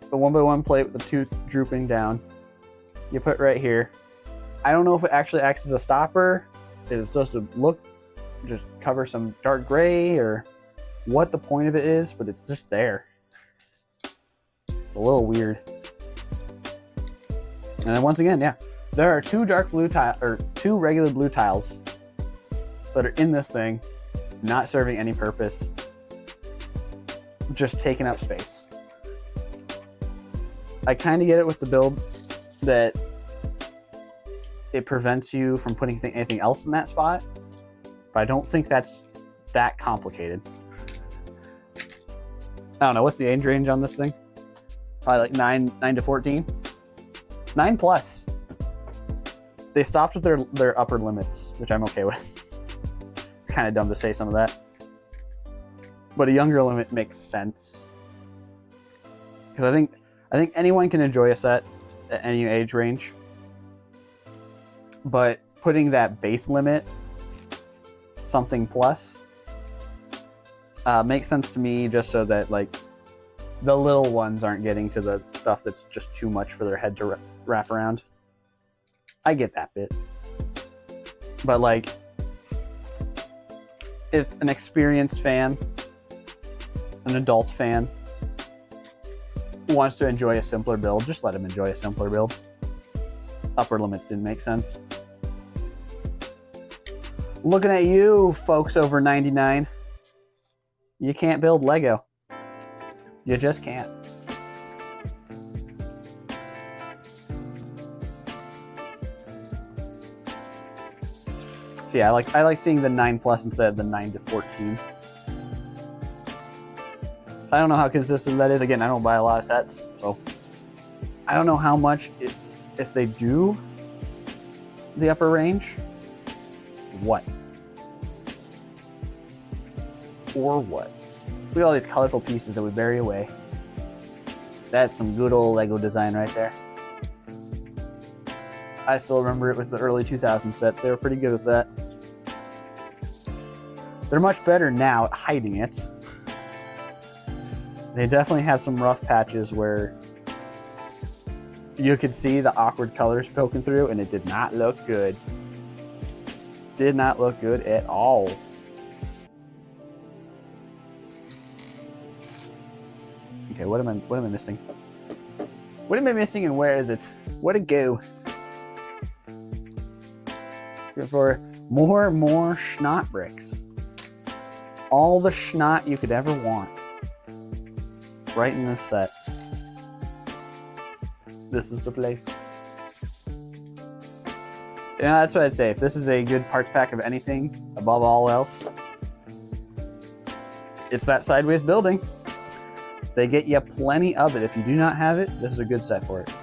The 1x1 plate with the tooth drooping down. You put right here. I don't know if it actually acts as a stopper. If it's supposed to look, just cover some dark gray, or what the point of it is, but it's just there. It's a little weird. And then once again, yeah, there are two dark blue tile or two regular blue tiles that are in this thing, not serving any purpose, just taking up space. I kind of get it with the build that it prevents you from putting anything else in that spot, but I don't think that's that complicated. I don't know, what's the age range on this thing? Probably like 9 to 14. 9+. They stopped with their upper limits, which I'm okay with. It's kind of dumb to say some of that, but a younger limit makes sense, because I think anyone can enjoy a set at any age range, but putting that base limit, something plus, makes sense to me, just so that like the little ones aren't getting to the stuff that's just too much for their head to wrap around. I get that bit, but like, if an experienced fan, an adult fan, wants to enjoy a simpler build, just let them enjoy a simpler build. Upper limits didn't make sense. Looking at you, folks over 99. You can't build Lego. You just can't. So yeah, I like seeing the 9+ instead of the 9 to 14. I don't know how consistent that is. Again, I don't buy a lot of sets, so I don't know how much, if they do the upper range, what? Or what? Look at all these colorful pieces that we bury away. That's some good old Lego design right there. I still remember it with the early 2000 sets. They were pretty good with that. They're much better now at hiding it. They definitely had some rough patches where you could see the awkward colors poking through, and it did not look good. Did not look good at all. Okay, what am I missing? What am I missing, and where is it? Where'd it go? For more schnot bricks. All the schnot you could ever want. Right in this set. This is the place. Yeah, that's what I'd say. If this is a good parts pack of anything, above all else, it's that sideways building. They get you plenty of it. If you do not have it, this is a good set for it.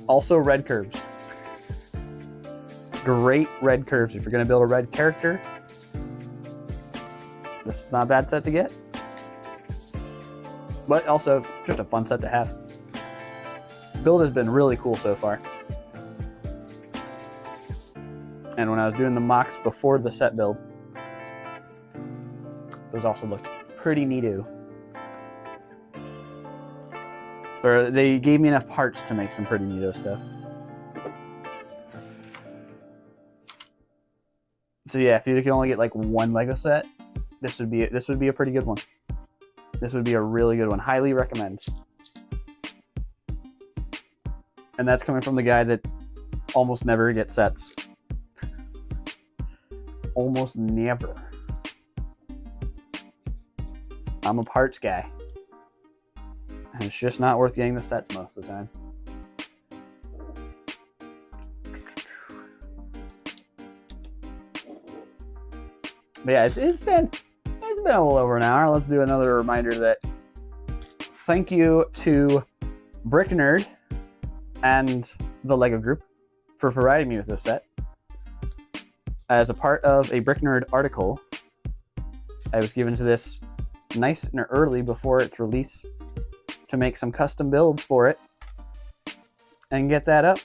Also, red curves. Great red curves. If you're going to build a red character, this is not a bad set to get. But also, just a fun set to have. Build has been really cool so far. And when I was doing the mocks before the set build, those also looked pretty neato. Or they gave me enough parts to make some pretty neato stuff. So yeah, if you can only get like one Lego set, this would be a pretty good one. This would be a really good one. Highly recommend. And that's coming from the guy that almost never gets sets. Almost never. I'm a parts guy. And it's just not worth getting the sets most of the time. But yeah, it's been a little over an hour. Let's do another reminder that thank you to Brick Nerd and the Lego Group for providing me with this set. As a part of a Brick Nerd article, I was given to this nice and early before its release to make some custom builds for it and get that up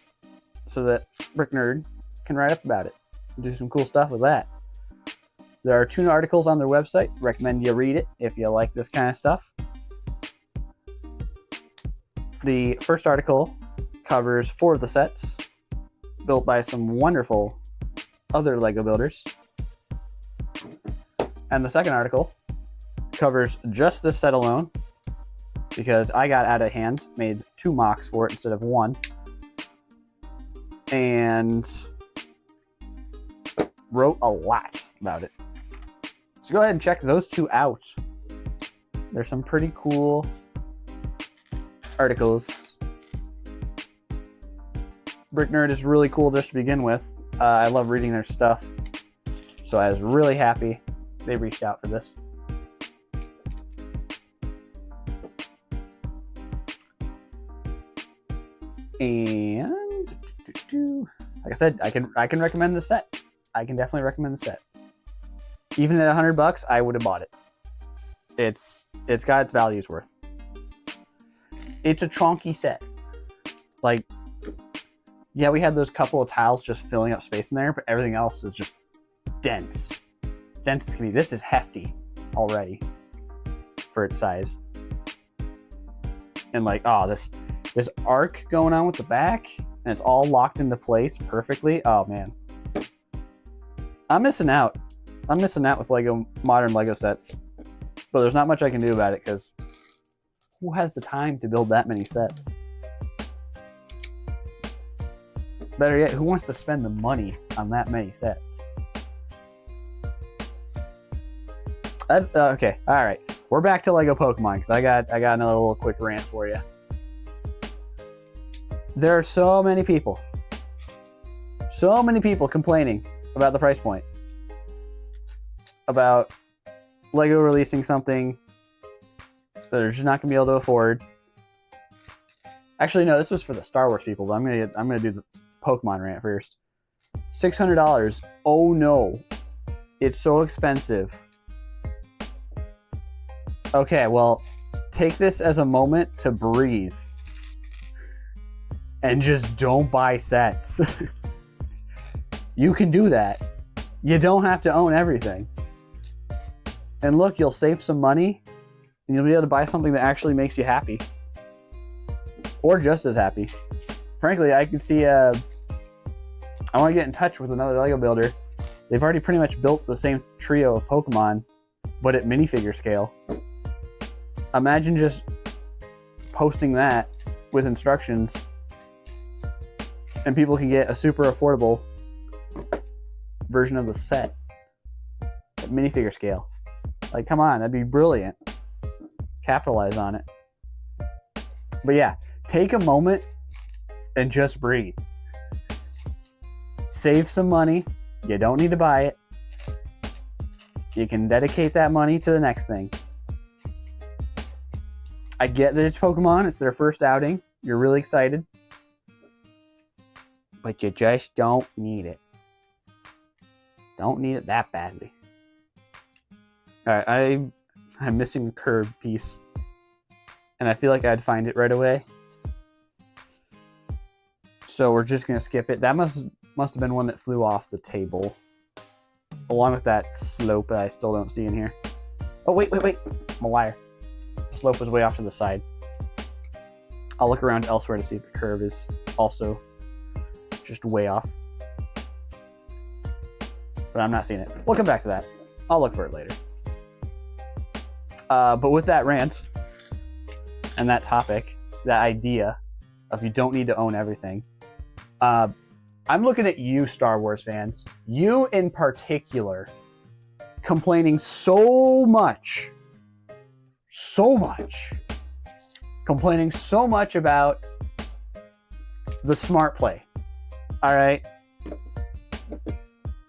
so that Brick Nerd can write up about it and do some cool stuff with that. There are 2 articles on their website. Recommend you read it if you like this kind of stuff. The first article covers 4 of the sets built by some wonderful other Lego builders. And the second article covers just this set alone because I got out of hand, made 2 mocks for it instead of 1. And wrote a lot about it. So go ahead and check those 2 out. There's some pretty cool articles. Brick Nerd is really cool just to begin with. I love reading their stuff. So I was really happy they reached out for this. And like I said, I can recommend the set. I can definitely recommend the set. Even at $100, I would have bought it. It's got its value's worth. It's a chonky set. Like, yeah, we had those couple of tiles just filling up space in there, but everything else is just dense. Dense as can be. This is hefty already for its size. And like, oh, this arc going on with the back, and it's all locked into place perfectly. Oh man, I'm missing out. I'm missing out with modern Lego sets, but there's not much I can do about it because who has the time to build that many sets? Better yet, who wants to spend the money on that many sets? That's okay. All right, we're back to Lego Pokemon because I got another little quick rant for you. There are so many people complaining about the price point, about Lego releasing something that they're just not gonna be able to afford. Actually, no, this was for the Star Wars people, but I'm gonna do the Pokemon rant first. $600. Oh no, it's so expensive. Okay, well, take this as a moment to breathe and just don't buy sets. You can do that. You don't have to own everything. And look, you'll save some money and you'll be able to buy something that actually makes you happy. Or just as happy. Frankly, I can see I want to get in touch with another Lego builder. They've already pretty much built the same trio of Pokemon, but at minifigure scale. Imagine just posting that with instructions and people can get a super affordable version of the set at minifigure scale. Like, come on, that'd be brilliant. Capitalize on it. But yeah, take a moment and just breathe. Save some money. You don't need to buy it. You can dedicate that money to the next thing. I get that it's Pokemon. It's their first outing. You're really excited. But you just don't need it. Don't need it that badly. Alright, I'm missing a curved piece. And I feel like I'd find it right away. So we're just going to skip it. That must have been one that flew off the table. Along with that slope that I still don't see in here. Oh, wait. I'm a liar. The slope was way off to the side. I'll look around elsewhere to see if the curve is also just way off. But I'm not seeing it. We'll come back to that. I'll look for it later. But with that rant and that topic, that idea of you don't need to own everything, I'm looking at you, Star Wars fans. You in particular, complaining so much, complaining so much about the smart play. All right?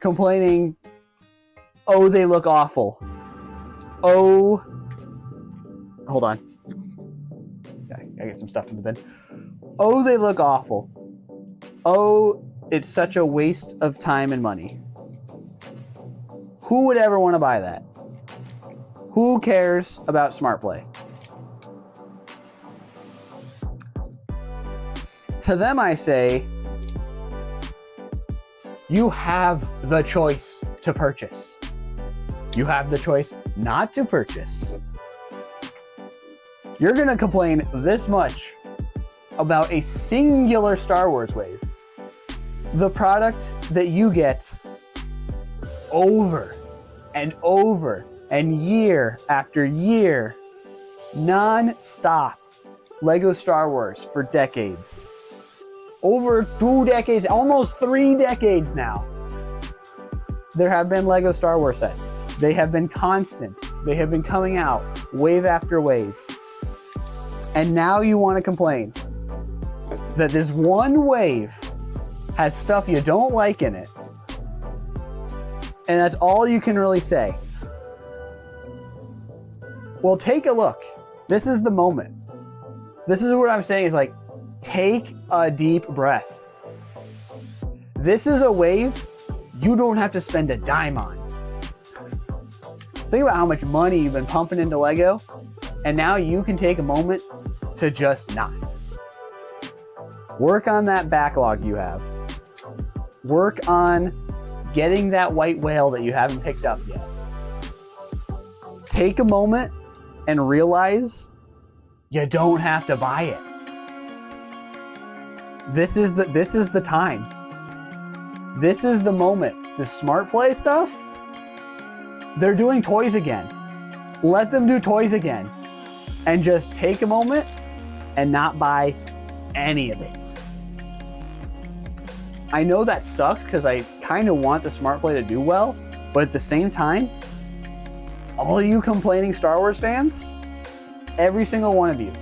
Complaining Oh, they look awful. Oh, hold on. I get some stuff in the bin. Oh, they look awful. Oh, it's such a waste of time and money. Who would ever want to buy that? Who cares about Smart Play? To them, I say, you have the choice to purchase. You have the choice not to purchase. You're gonna complain this much about a singular Star Wars wave. The product that you get over and over and year after year, non-stop Lego Star Wars for decades. Over 2 decades, almost 3 decades now. There have been Lego Star Wars sets. They have been constant. They have been coming out wave after wave. And now you want to complain that this one wave has stuff you don't like in it. And that's all you can really say. Well, take a look. This is the moment. This is what I'm saying is like, take a deep breath. This is a wave you don't have to spend a dime on. Think about how much money you've been pumping into Lego, and now you can take a moment to just not. Work on that backlog you have. Work on getting that white whale that you haven't picked up yet. Take a moment and realize you don't have to buy it. This is the time. This is the moment. The Smart Play stuff, they're doing toys again. Let them do toys again. And just take a moment and not buy any of it. I know that sucks because I kind of want the Smart Play to do well, but at the same time, all you complaining Star Wars fans, every single one of you,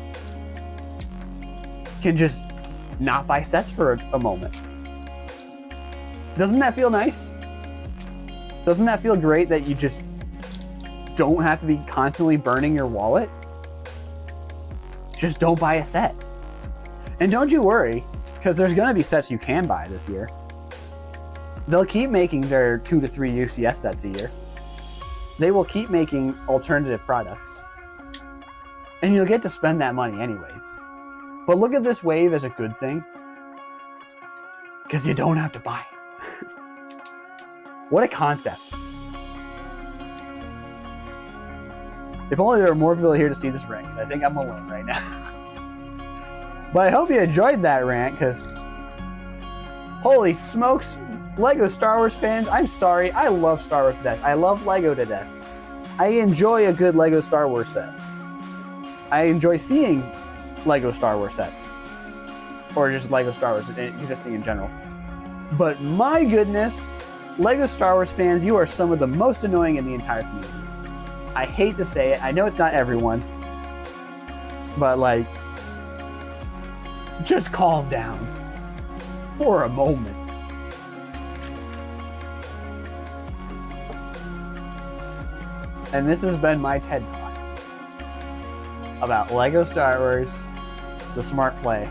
can just not buy sets for a moment. Doesn't that feel nice? Doesn't that feel great that you just don't have to be constantly burning your wallet? Just don't buy a set. And don't you worry, because there's gonna be sets you can buy this year. They'll keep making their 2 to 3 UCS sets a year. They will keep making alternative products. And you'll get to spend that money anyways. But look at this wave as a good thing, because you don't have to buy it. What a concept. If only there were more people here to see this rant, because I think I'm alone right now. But I hope you enjoyed that rant, because holy smokes, Lego Star Wars fans, I'm sorry, I love Star Wars to death. I love Lego to death. I enjoy a good Lego Star Wars set. I enjoy seeing Lego Star Wars sets. Or just Lego Star Wars existing in general. But my goodness, Lego Star Wars fans, you are some of the most annoying in the entire community. I hate to say it, I know it's not everyone, but like, just calm down for a moment. And this has been my TED Talk about Lego Star Wars, the Smart Play,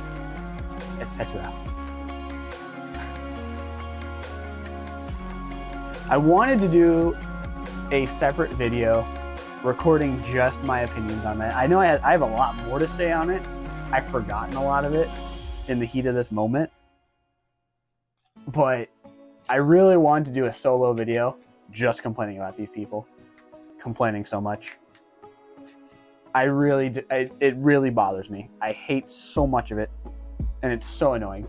etc. I wanted to do a separate video recording just my opinions on that. I know I have a lot more to say on it. I've forgotten a lot of it in the heat of this moment. But I really wanted to do a solo video just complaining about these people. Complaining so much. It really bothers me. I hate so much of it. And it's so annoying.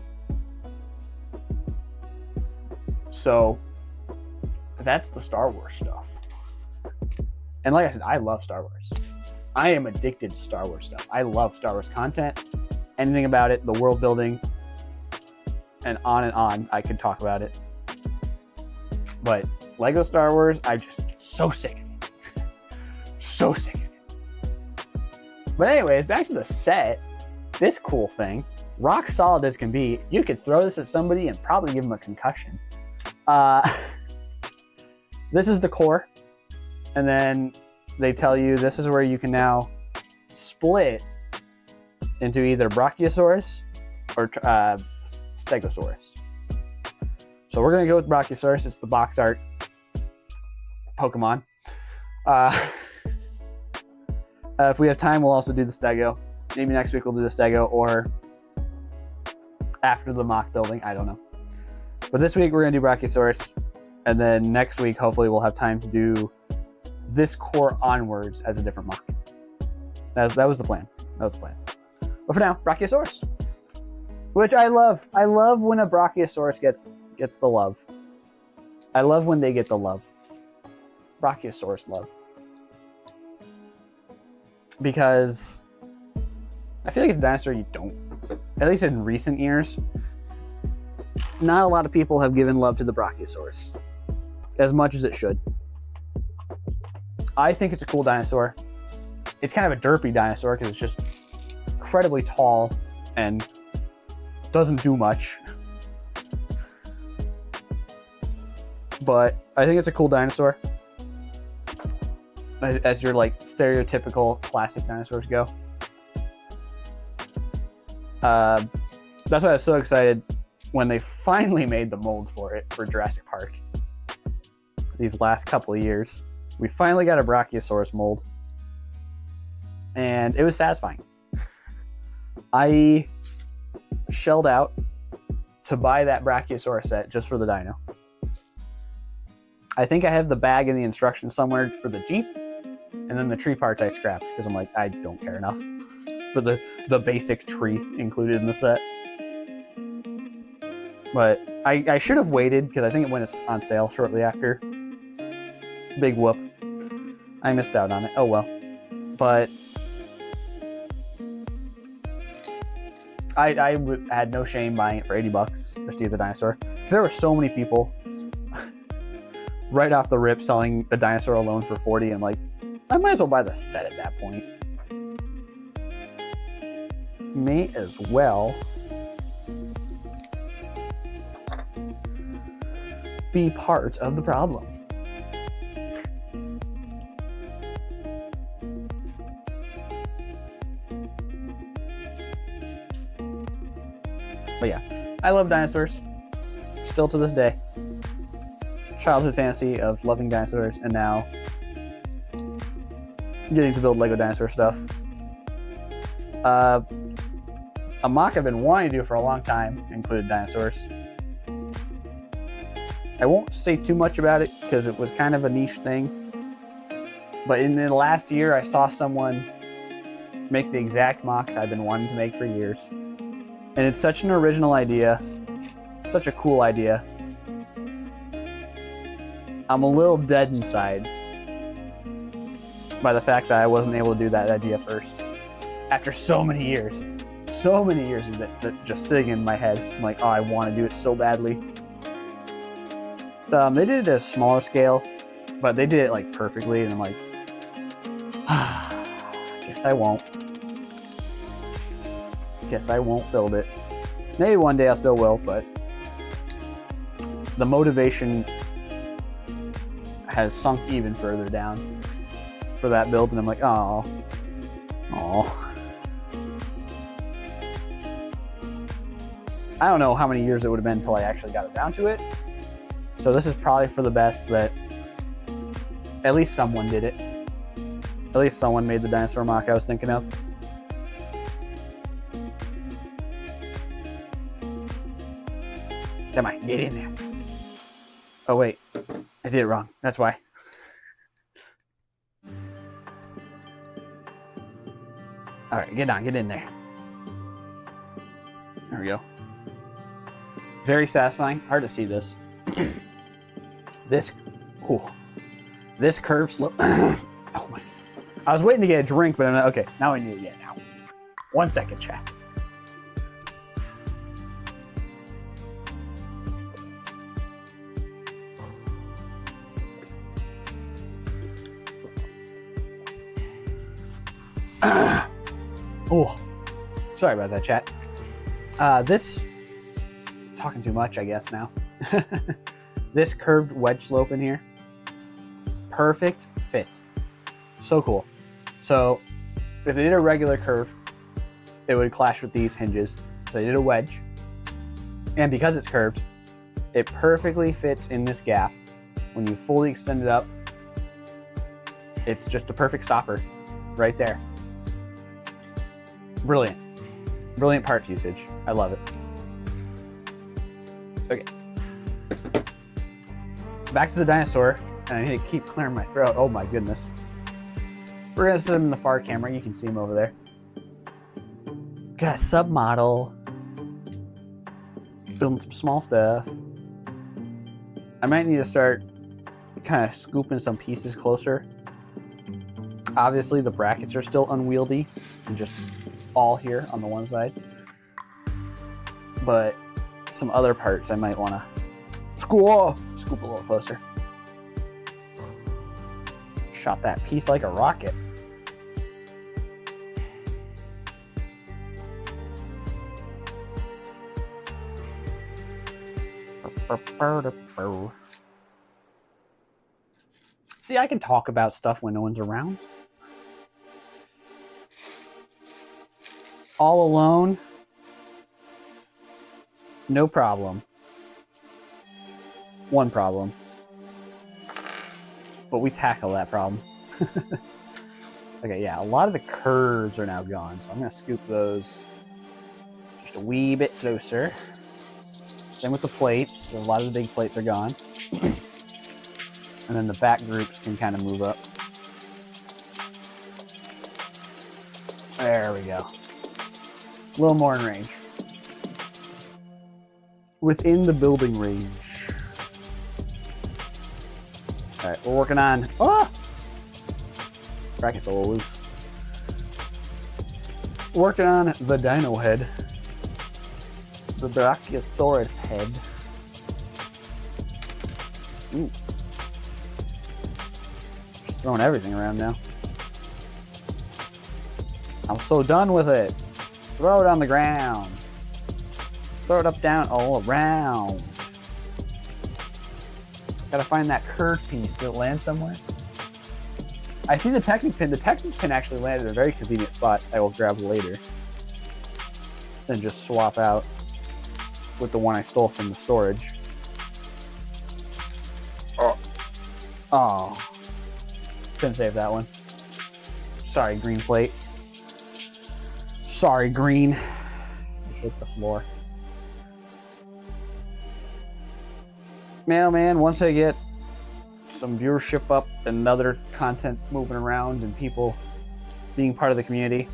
So that's the Star Wars stuff. And like I said, I love Star Wars. I am addicted to Star Wars stuff. I love Star Wars content, anything about it, the world building, and on I could talk about it. But Lego Star Wars, I just get so sick of it. So sick of it. But anyways, back to the set. This cool thing, rock solid as can be. You could throw this at somebody and probably give them a concussion. this is the core, and then they tell you this is where you can now split into either Brachiosaurus or Stegosaurus. So we're gonna go with Brachiosaurus. It's the box art Pokemon. If we have time, we'll also do the Stego. Maybe next week we'll do the Stego, or after the mock building. I don't know. But this week we're gonna do Brachiosaurus, and then next week hopefully we'll have time to do this core onwards as a different mock. That was the plan. That was the plan. But for now, Brachiosaurus, which I love. I love when a Brachiosaurus gets the love. I love when they get the love. Brachiosaurus love. Because I feel like it's a dinosaur you don't, at least in recent years, not a lot of people have given love to the Brachiosaurus as much as it should. I think it's a cool dinosaur. It's kind of a derpy dinosaur because it's just incredibly tall and doesn't do much. But I think it's a cool dinosaur, as your like stereotypical classic dinosaurs go. That's why I was so excited when they finally made the mold for it for Jurassic Park. These last couple of years, we finally got a Brachiosaurus mold, and it was satisfying. I shelled out to buy that Brachiosaurus set just for the dino. I think I have the bag and the instructions somewhere for the Jeep, and then the tree parts I scrapped because I'm like, I don't care enough for the basic tree included in the set. But I should have waited because I think it went on sale shortly after. Big whoop. I missed out on it. Oh well. But I had no shame buying it for $80 just to get the dinosaur. Because there were so many people right off the rip selling the dinosaur alone for $40, and I'm like, I might as well buy the set at that point. May as well be part of the problem. But yeah, I love dinosaurs. Still to this day. Childhood fantasy of loving dinosaurs, and now getting to build Lego dinosaur stuff. A mock I've been wanting to do for a long time included dinosaurs. I won't say too much about it because it was kind of a niche thing. But in the last year, I saw someone make the exact mocks I've been wanting to make for years. And it's such an original idea, such a cool idea. I'm a little dead inside by the fact that I wasn't able to do that idea first. After so many years of that just sitting in my head. I'm like, oh, I want to do it so badly. They did it at a smaller scale, but they did it like perfectly, and I'm like, guess I won't. Guess I won't build it. Maybe one day I still will, but the motivation has sunk even further down for that build, and I'm like, oh. I don't know how many years it would have been until I actually got around to it. So this is probably for the best that at least someone did it. At least someone made the dinosaur mock I was thinking of. Come on, get in there. Oh wait, I did it wrong. That's why. All right, get in there. There we go. Very satisfying. Hard to see this. This curved slope. Oh my! I was waiting to get a drink, but I'm not, okay. Now I need it. Yeah, now. 1 second, chat. Oh, sorry about that, chat. This talking too much, I guess now. This curved wedge slope in here perfect fit. So cool. So if they did a regular curve, it would clash with these hinges. So they did a wedge. And because it's curved, it perfectly fits in this gap. When you fully extend it up, it's just a perfect stopper right there. Brilliant. Brilliant parts usage. I love it. Okay. Back to the dinosaur. And I need to keep clearing my throat. Oh my goodness. We're gonna set him in the far camera. You can see him over there. Got a submodel. Building some small stuff. I might need to start kind of scooping some pieces closer. Obviously the brackets are still unwieldy and just all here on the one side. But some other parts I might want to scoop a little closer. Shot that piece like a rocket. See, I can talk about stuff when no one's around. All alone, no problem. One problem. But we tackle that problem. Okay, yeah, a lot of the curves are now gone, so I'm gonna scoop those just a wee bit closer. Same with the plates. A lot of the big plates are gone. And then the back groups can kind of move up. There we go. A little more in range. Within the building range. All right, we're working on... Ah! Bracket's a little loose. Working on the dino head. The Brachiosaurus head. Ooh. Just throwing everything around now. I'm so done with it. Throw it on the ground. Throw it up, down, all around. Gotta find that curved piece. Did it land somewhere? I see the Technic pin. The Technic pin actually landed in a very convenient spot I will grab later. Then just swap out with the one I stole from the storage. Oh. Couldn't save that one. Sorry, green plate. Sorry, green. I hit the floor. Man, once I get some viewership up and other content moving around and people being part of the community,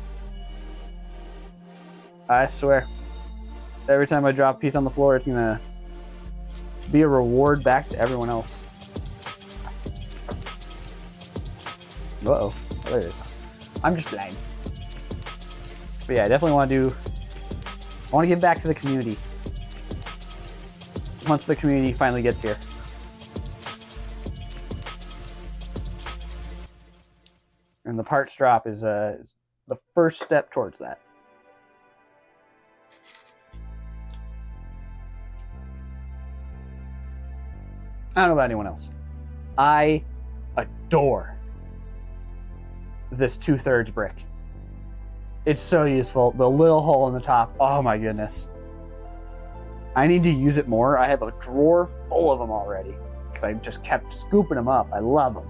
I swear, every time I drop a piece on the floor, it's gonna be a reward back to everyone else. Uh-oh. Oh, there it is. I'm just blind. But yeah, I definitely want to give back to the community. Once the community finally gets here. And the parts drop is the first step towards that. I don't know about anyone else. I adore this 2/3 brick. It's so useful. The little hole in the top. Oh my goodness. I need to use it more. I have a drawer full of them already because I just kept scooping them up. I love them.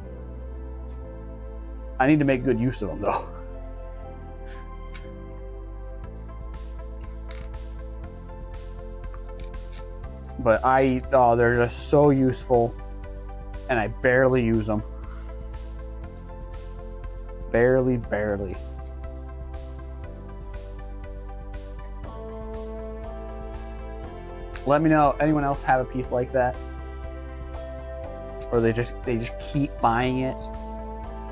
I need to make good use of them though. But they're just so useful and I barely use them. Barely. Let me know, anyone else have a piece like that? Or they just keep buying it.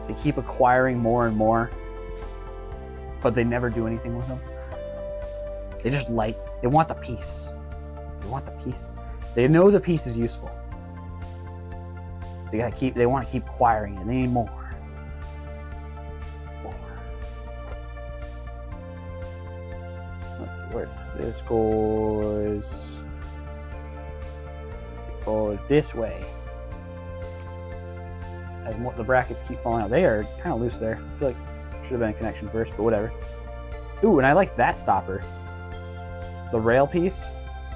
They keep acquiring more and more, but they never do anything with them. They want the piece. They want the piece. They know the piece is useful. They want to keep acquiring it. They need more. Let's see, where's this? This goes this way. as more, the brackets keep falling out. They are kind of loose there. I feel like should have been a connection first, but whatever. Ooh, and I like that stopper. The rail piece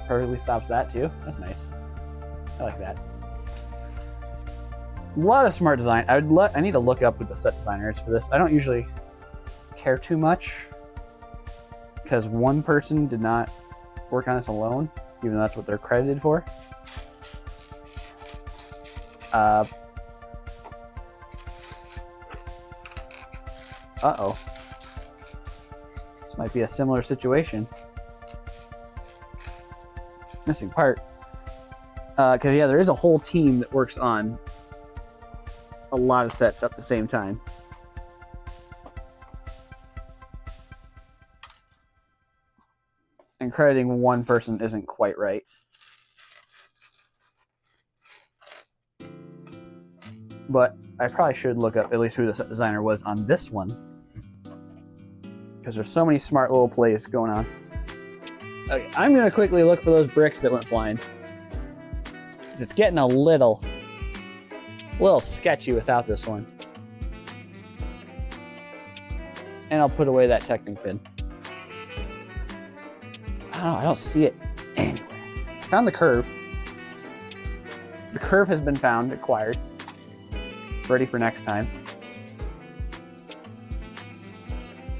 perfectly stops that too. That's nice. I like that. A lot of smart design. I need to look up who the set designer is for this. I don't usually care too much because one person did not work on this alone, even though that's what they're credited for. Uh-oh. This might be a similar situation. Missing part. Because, yeah, there is a whole team that works on a lot of sets at the same time. And crediting one person isn't quite right. But I probably should look up at least who the set designer was on this one. Because there's so many smart little plays going on. Okay, I'm going to quickly look for those bricks that went flying. Because it's getting a little sketchy without this one. And I'll put away that Technic pin. I don't see it anywhere. I found the curve. The curve has been found, acquired. Ready for next time.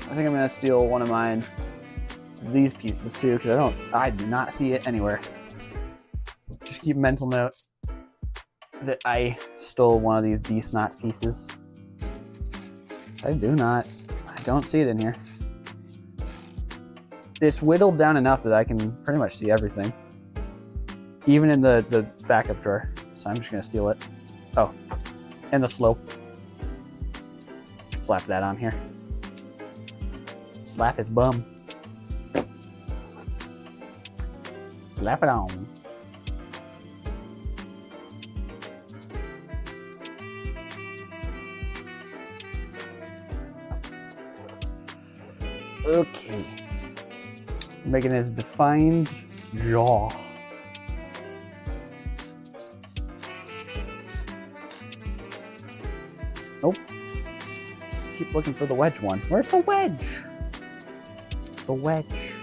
I think I'm gonna steal one of mine, these pieces too, because I do not see it anywhere. Just keep a mental note that I stole one of these D-Snots pieces. I don't see it in here. It's whittled down enough that I can pretty much see everything. Even in the backup drawer. So I'm just gonna steal it. Oh, and the slope. Slap that on here. Slap his bum. Slap it on. Okay. Making his defined jaw. Nope. Keep looking for the wedge one. Where's the wedge? The wedge.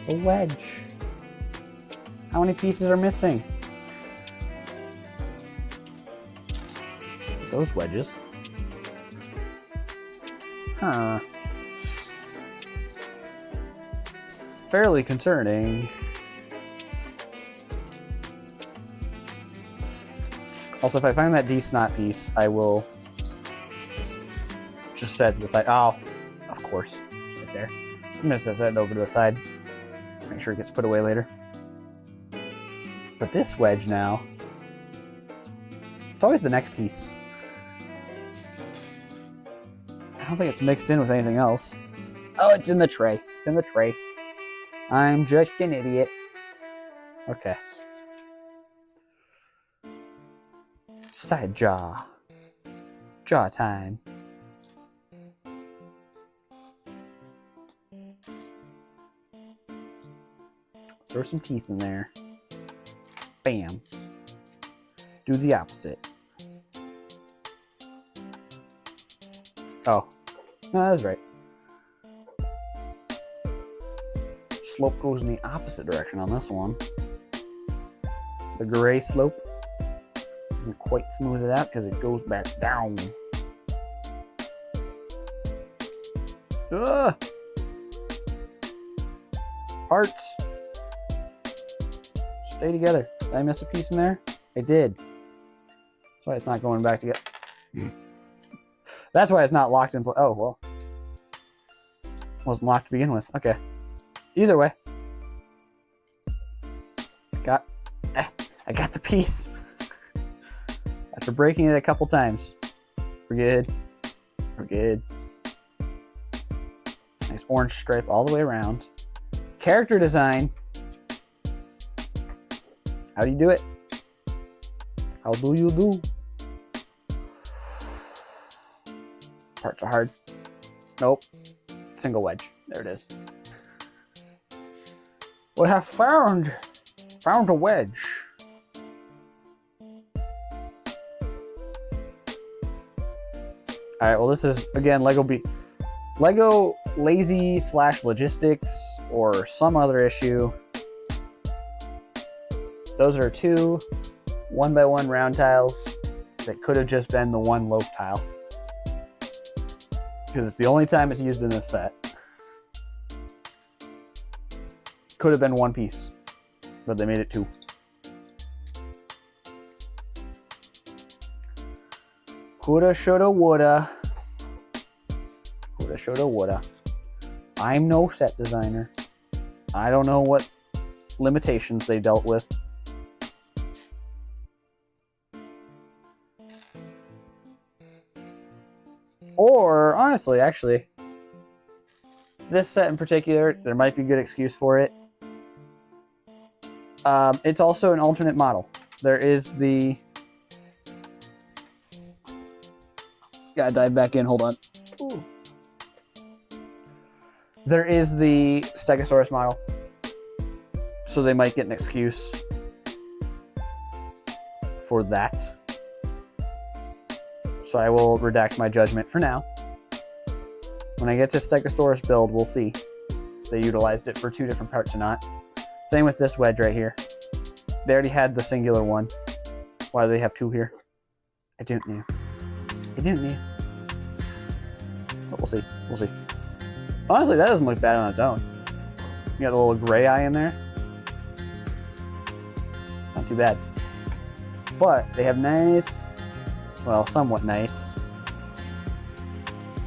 The wedge. How many pieces are missing? Those wedges. Huh. Fairly concerning. Also, if I find that D-Snot piece, I will just set it to the side. Oh, of course, right there. I'm gonna set it over to the side. Make sure it gets put away later. But this wedge now, it's always the next piece. I don't think it's mixed in with anything else. Oh, it's in the tray. It's in the tray. I'm just an idiot. Okay. Side jaw. Jaw time. Throw some teeth in there. Bam. Do the opposite. Oh. No, that was right. Slope goes in the opposite direction on this one. The gray slope doesn't quite smooth it out because it goes back down. Ugh! Parts! Stay together. Did I miss a piece in there? I did. That's why it's not going back together. That's why it's not locked in place. Oh, well. Wasn't locked to begin with. Okay. Either way. I got the piece. After breaking it a couple times. We're good. We're good. Nice orange stripe all the way around. Character design. How do you do it? How do you do? Parts are hard. Nope. Single wedge. There it is. We have found a wedge. All right, well, this is, again, Lego lazy / logistics or some other issue. Those are 2 1x1 round tiles that could have just been the 1 loaf tile. Because it's the only time it's used in this set. Could have been 1 piece, but they made it 2. Coulda, shoulda, woulda. Coulda, shoulda, woulda. I'm no set designer. I don't know what limitations they dealt with. Or, honestly, actually, this set in particular, there might be a good excuse for it. It's also an alternate model. There is the... Gotta dive back in, hold on. Ooh. There is the Stegosaurus model. So they might get an excuse for that. So I will redact my judgment for now. When I get to Stegosaurus build, we'll see if they utilized it for 2 different parts or not. Same with this wedge right here. They already had the singular one. Why do they have 2 here? I don't know. I don't know. But we'll see. We'll see. Honestly, that doesn't look bad on its own. You got a little gray eye in there. Not too bad. But they have nice... Well, somewhat nice.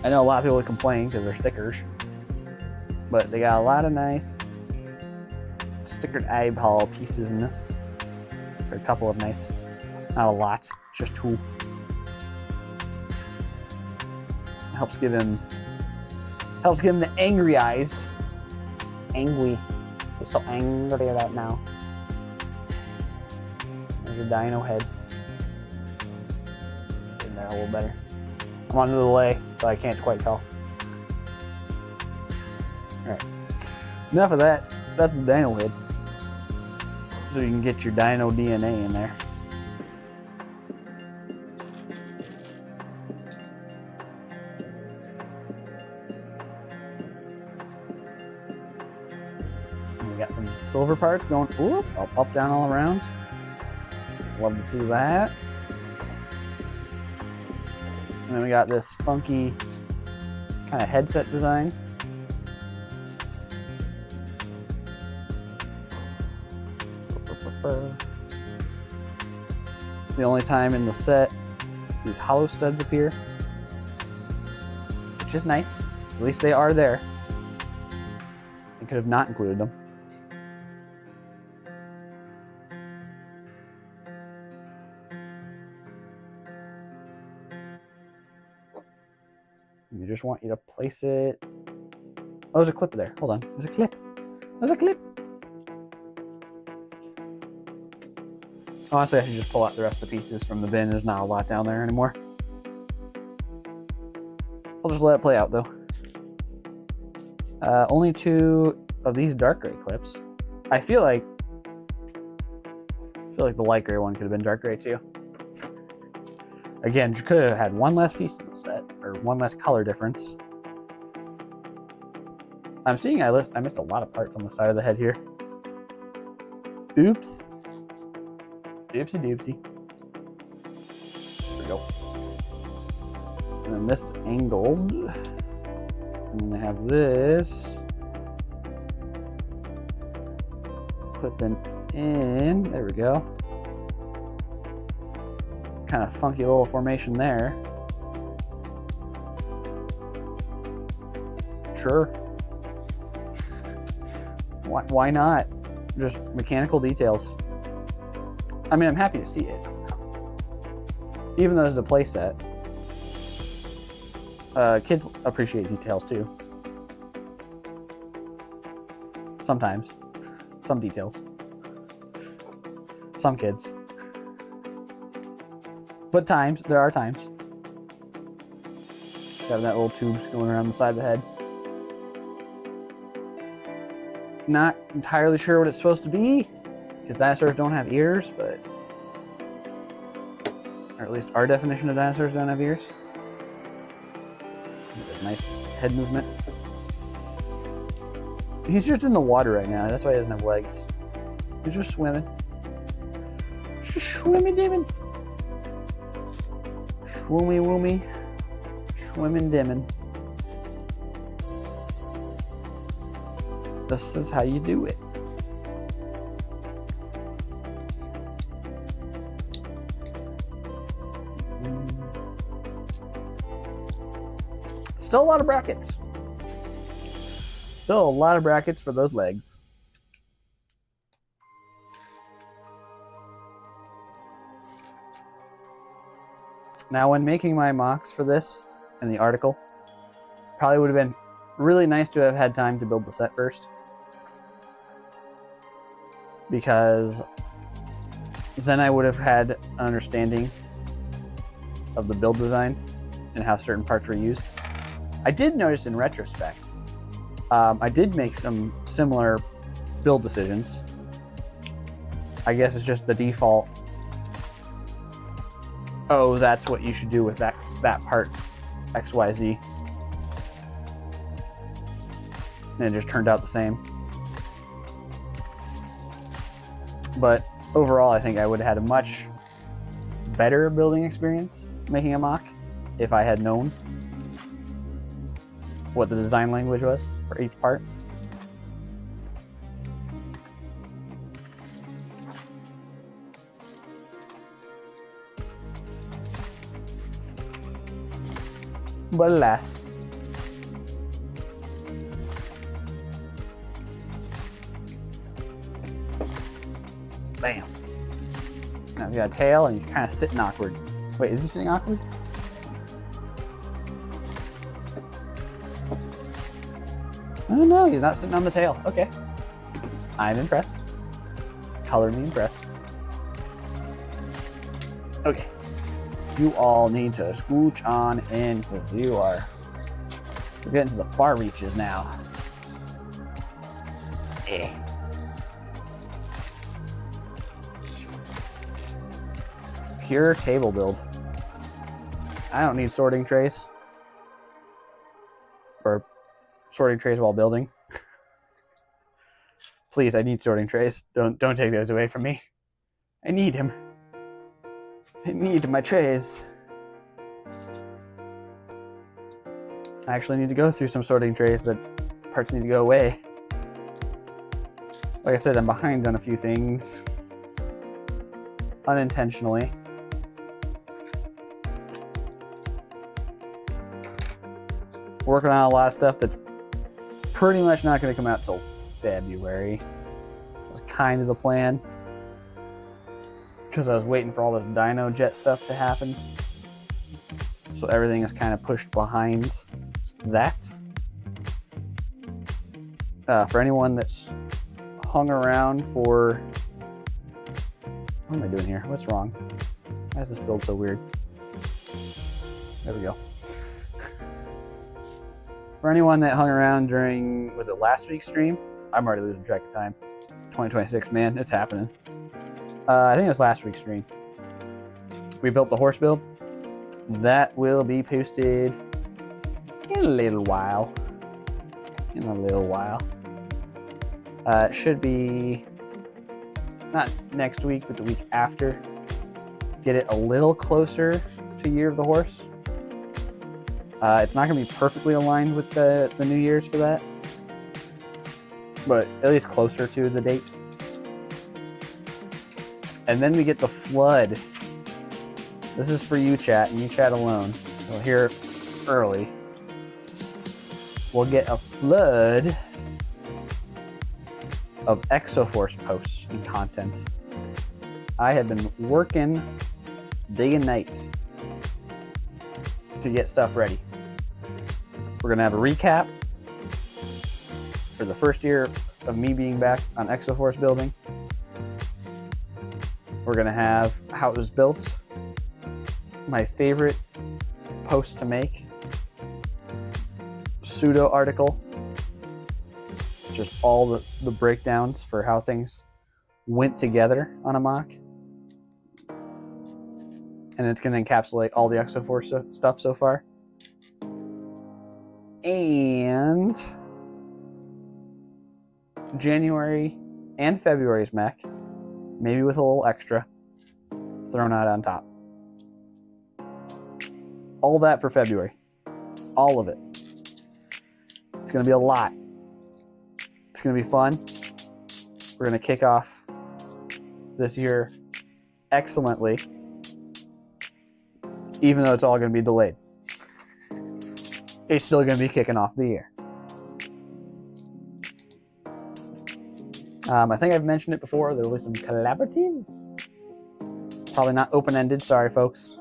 I know a lot of people would complain because they're stickers. But they got a lot of nice stickered eyeball pieces in this. Or a couple of nice. Not a lot, just 2. Helps give him the angry eyes. Angry. He's so angry right now. There's your dino head. Getting there a little better. I'm on the delay, so I can't quite tell. Alright. Enough of that. That's the dino head. So you can get your dino DNA in there. We got some silver parts going whoop, up, down, all around. Love to see that. And then we got this funky kind of headset design. The only time in the set these hollow studs appear, which is nice. At least they are there. I could have not included them. They just want you to place it. Oh, there's a clip there. Hold on. There's a clip. There's a clip. Honestly, I should just pull out the rest of the pieces from the bin. There's not a lot down there anymore. I'll just let it play out, though. Only 2 of these dark gray clips. I feel like the light gray one could have been dark gray, too. Again, you could have had 1 less piece in the set, or 1 less color difference. I'm seeing I missed a lot of parts on the side of the head here. Oops. Doopsie doopsie. There we go. And then this angled. And then I have this clipping in. There we go. Kind of funky little formation there. Sure. Why not? Just mechanical details. I mean, I'm happy to see it. Even though it's a play set. Kids appreciate details too. Sometimes. Some details. Some kids. But there are times. Just having that little tubes going around the side of the head. Not entirely sure what it's supposed to be, because dinosaurs don't have ears, but... Or at least our definition of dinosaurs don't have ears. Nice head movement. He's just in the water right now. That's why he doesn't have legs. He's just swimming. Just swimming, Dimmin. Swoomy woomy. Swimming Dimmin. This is how you do it. Still a lot of brackets. Still a lot of brackets for those legs. Now, when making my mocks for this in the article, probably would have been really nice to have had time to build the set first. Because then I would have had an understanding of the build design and how certain parts were used. I did notice in retrospect, I did make some similar build decisions. I guess it's just the default, oh, that's what you should do with that part, XYZ. And it just turned out the same. But overall, I think I would have had a much better building experience making a mock if I had known what the design language was for each part. But alas. Bam. Now he's got a tail and he's kind of sitting awkward. Wait, is he sitting awkward? Oh no, he's not sitting on the tail. Okay. I'm impressed. Color me impressed. Okay. You all need to scooch on in because we're getting to the far reaches now. Eh. Pure table build. I don't need sorting trays. Or sorting trays while building. Please, I need sorting trays. Don't take those away from me. I need them. I need my trays. I actually need to go through some sorting trays that parts need to go away. Like I said, I'm behind on a few things. Unintentionally. Working on a lot of stuff that's pretty much not going to come out till February. That's kind of the plan. Because I was waiting for all this Dino Jet stuff to happen. So everything is kind of pushed behind that. For anyone that's hung around for... What am I doing here? What's wrong? Why is this build so weird? There we go. For anyone that hung around during, was it last week's stream? I'm already losing track of time. 2026, man, it's happening. I think it was last week's stream. We built the horse build. That will be posted in a little while. It should be not next week, but the week after. Get it a little closer to Year of the Horse. It's not going to be perfectly aligned with the New Year's for that, but at least closer to the date. And then we get the flood. This is for you, chat, and you chat alone. You'll hear it early. We'll get a flood of Exoforce posts and content. I have been working day and night to get stuff ready. We're gonna have a recap for the first year of me being back on Exoforce building. We're gonna have how it was built, my favorite post to make, pseudo article, just all the breakdowns for how things went together on a mock. And it's gonna encapsulate all the Exoforce stuff so far. And January and February's mech, maybe with a little extra thrown out on top. All that for February. All of it. It's going to be a lot. It's going to be fun. We're going to kick off this year excellently, even though it's all going to be delayed. It's still going to be kicking off the year. I think I've mentioned it before. There will be some collaboratives. Probably not open-ended. Sorry, folks.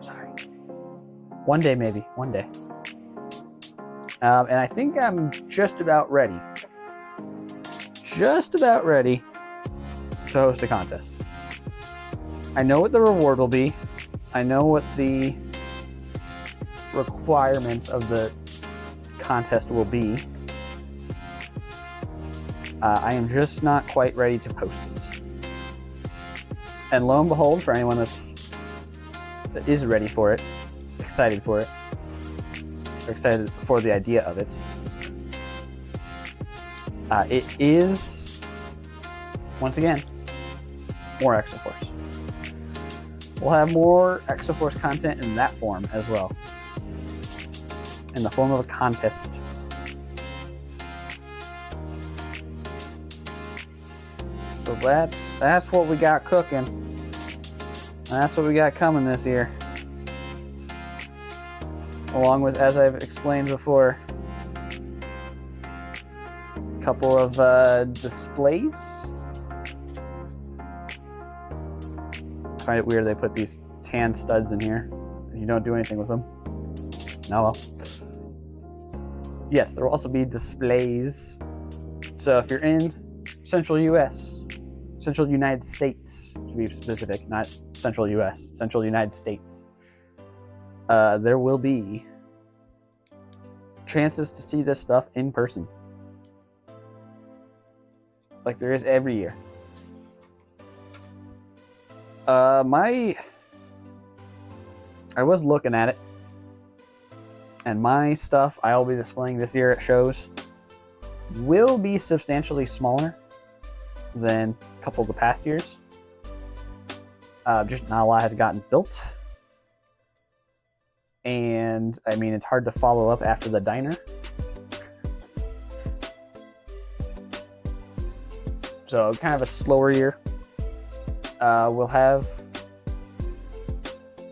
Sorry. One day, maybe. One day. And I think I'm just about ready. Just about ready to host a contest. I know what the reward will be. I know what the requirements of the contest will be. I am just not quite ready to post it. And lo and behold, for anyone that is ready for it, excited for it, or excited for the idea of it, it is, once again, more Exoforce. We'll have more Exoforce content in that form as well, in the form of a contest. So that's what we got cooking. That's what we got coming this year. Along with, as I've explained before, a couple of displays. I find it weird they put these tan studs in here and you don't do anything with them. No, well. Yes, there will also be displays. So if you're in Central US, Central United States, to be specific, not Central US, Central United States, there will be chances to see this stuff in person. Like there is every year. I was looking at it, and my stuff I'll be displaying this year at shows will be substantially smaller than a couple of the past years. Just not a lot has gotten built. And I mean, it's hard to follow up after the diner. So kind of a slower year. We'll have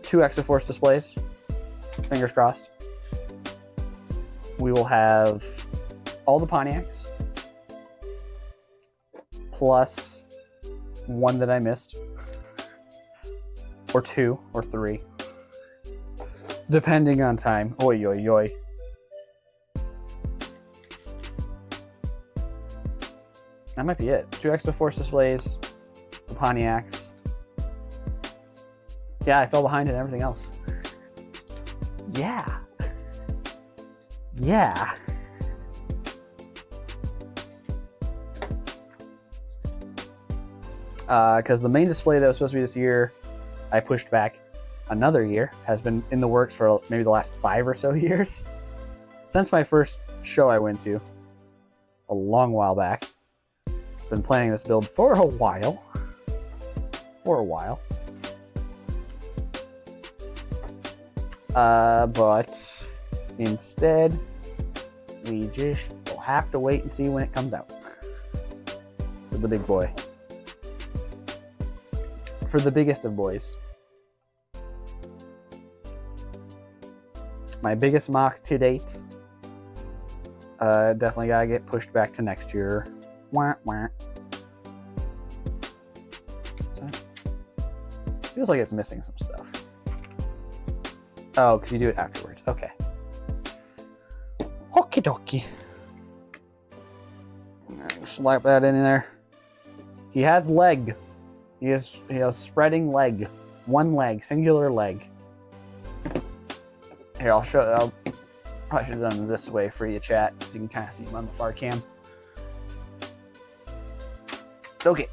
2 Exoforce displays. Fingers crossed. We will have all the Pontiacs, plus 1 that I missed, or 2, or 3, depending on time. Oi, oi, oi. That might be it. 2 Exoforce displays, the Pontiacs. Yeah, I fell behind in everything else. Yeah. Yeah. Because the main display that was supposed to be this year, I pushed back another year. Has been in the works for maybe the last 5 or so years. Since my first show I went to, a long while back. Been planning this build for a while. But instead, we just will have to wait and see when it comes out. For the big boy. For the biggest of boys. My biggest mock to date. Definitely gotta get pushed back to next year. Wah, wah. Feels like it's missing some stuff. Oh, because you do it afterwards. Okay. Okie dokie. Slap that in there. He has leg. He has spreading leg. 1 leg, singular leg. Here, I'll show. I'll probably should have done it this way for you, chat, so you can kind of see him on the far cam. Okay.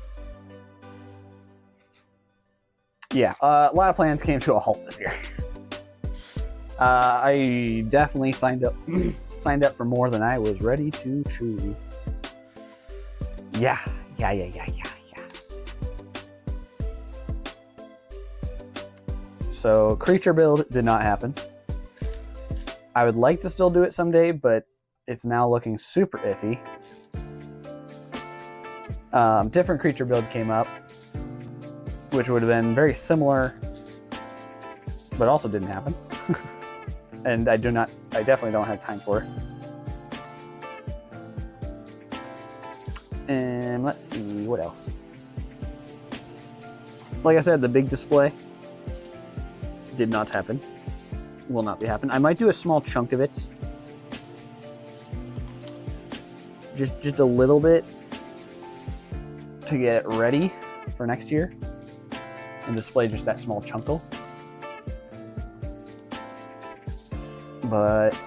Yeah, a lot of plans came to a halt this year. I definitely signed up signed up for more than I was ready to chew. Yeah. So creature build did not happen. I would like to still do it someday, but it's now looking super iffy. Different creature build came up, which would have been very similar, but also didn't happen. And I definitely don't have time for it. And let's see, what else? Like I said, the big display did not happen. Will not be happening. I might do a small chunk of it. Just a little bit to get it ready for next year and display just that small chunkle. But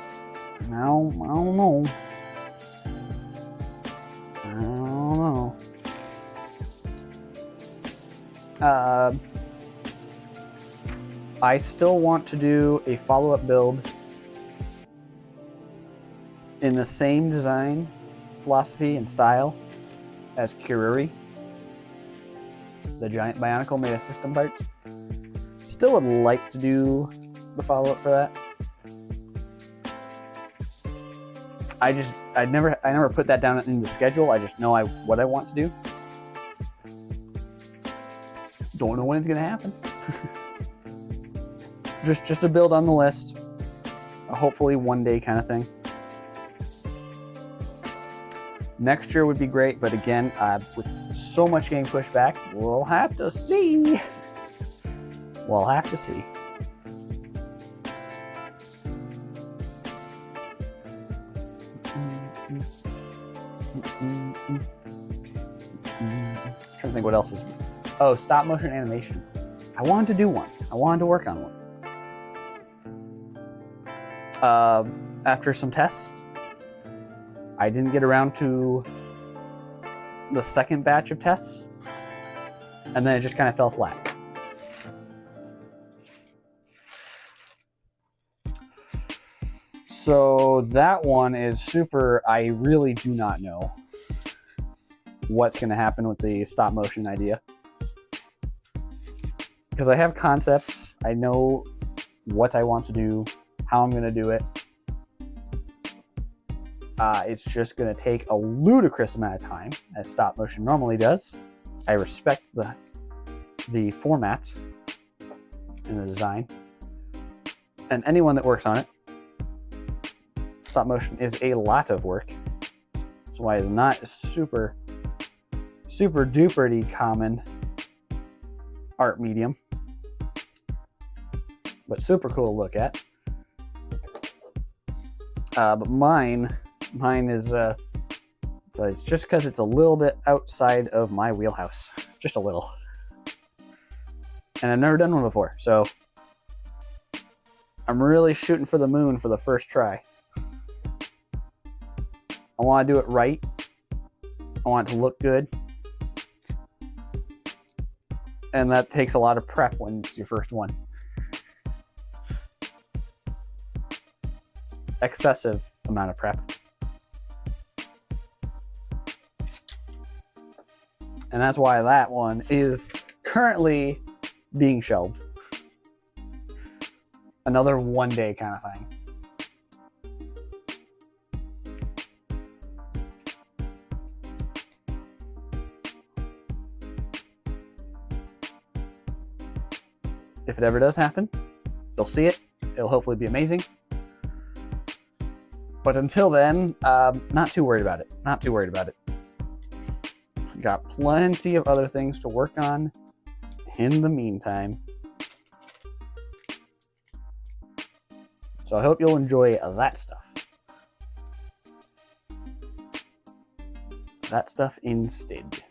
now I don't know. I still want to do a follow-up build in the same design philosophy and style as Kiruri, the giant Bionicle made of system parts. Still would like to do the follow-up for that. I never put that down in the schedule. I just know what I want to do. Don't know when it's gonna happen. just a build on the list. Hopefully one day kind of thing. Next year would be great, but again, with so much getting pushed back, we'll have to see. We'll have to see. I'm trying to think what else was. Oh, stop motion animation. I wanted to do one. I wanted to work on one. After some tests, I didn't get around to the second batch of tests, and then it just kind of fell flat. So that one is super. I really do not know what's going to happen with the stop motion idea, because I have concepts. I know what I want to do, how I'm going to do it. It's just going to take a ludicrous amount of time, as stop motion normally does. I respect the format and the design, and anyone that works on it. Stop motion is a lot of work. That's why it's not a super duper common art medium, but super cool to look at. But mine is it's just because it's a little bit outside of my wheelhouse, just a little, and I've never done one before, so I'm really shooting for the moon for the first try. I want to do it right. I want it to look good, and that takes a lot of prep when it's your first one. Excessive amount of prep. And that's why that one is currently being shelved. Another one day kind of thing. If it ever does happen, you'll see it. It'll hopefully be amazing. But until then, not too worried about it. Not too worried about it. Got plenty of other things to work on in the meantime. So I hope you'll enjoy that stuff. That stuff instead.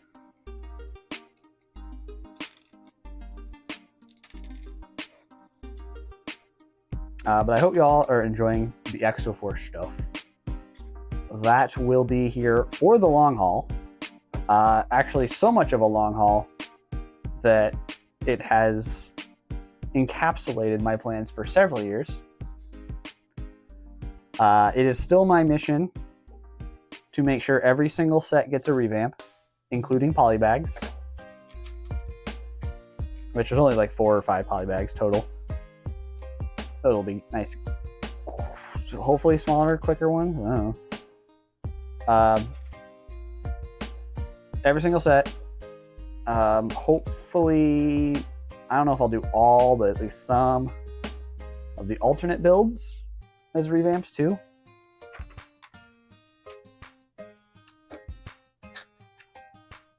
But I hope y'all are enjoying the Exoforce stuff. That will be here for the long haul. Actually, so much of a long haul that it has encapsulated my plans for several years. It is still my mission to make sure every single set gets a revamp, including polybags, which is only like 4 or 5 polybags total. So it'll be nice. So hopefully smaller, quicker ones. I don't know. Every single set. Hopefully, I don't know if I'll do all, but at least some of the alternate builds as revamps too.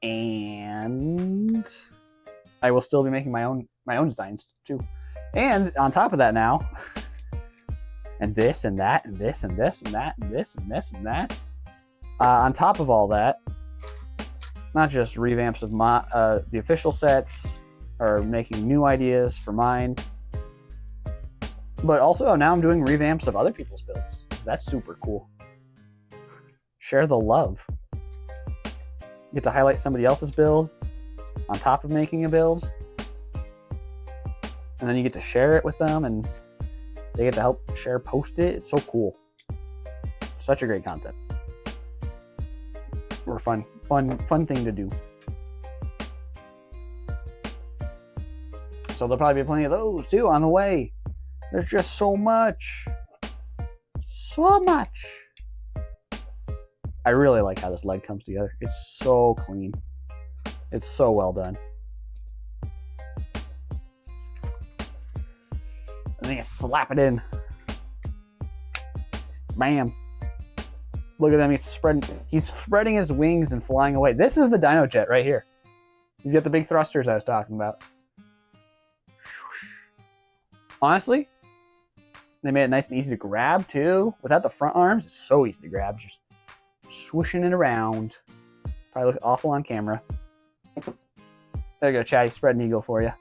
And I will still be making my own designs too. And on top of that now, and this and that and this and this and that and this and this and that. On top of all that, not just revamps of my the official sets or making new ideas for mine, but also now I'm doing revamps of other people's builds. That's super cool. Share the love. Get to highlight somebody else's build on top of making a build, and then you get to share it with them, and they get to help share post it. It's so cool. Such a great concept. Or fun thing to do. So there'll probably be plenty of those too on the way. There's just so much. So much. I really like how this leg comes together. It's so clean. It's so well done. And then you slap it in. Bam. Look at him, he's spreading his wings and flying away. This is the Dino Jet right here. You get the big thrusters I was talking about. Honestly, they made it nice and easy to grab too. Without the front arms, it's so easy to grab. Just swooshing it around. Probably look awful on camera. There you go, Chatty. Spread an eagle for you.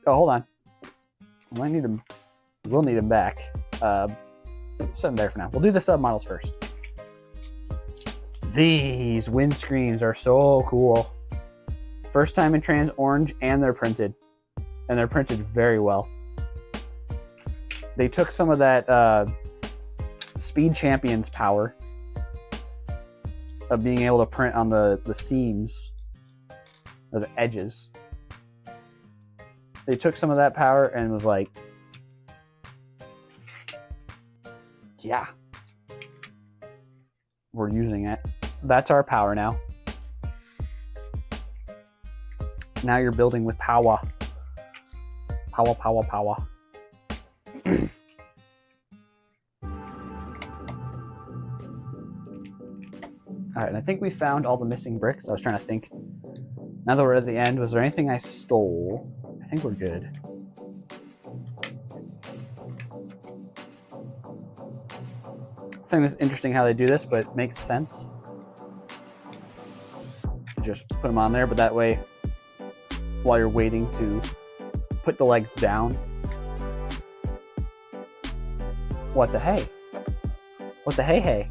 Oh, hold on. We might need him. We'll need him back. Set him there for now. We'll do the submodels first. These windscreens are so cool. First time in trans orange, and they're printed. And they're printed very well. They took some of that Speed Champions power of being able to print on the seams or the edges. They took some of that power and was like, yeah, we're using it. That's our power now. Now you're building with power. Power, power, power. All right, and I think we found all the missing bricks. I was trying to think. Now that we're at the end, was there anything I stole? I think we're good. I think it's interesting how they do this, but it makes sense. Just put them on there, but that way, while you're waiting to put the legs down. What the hey? What the hey hey?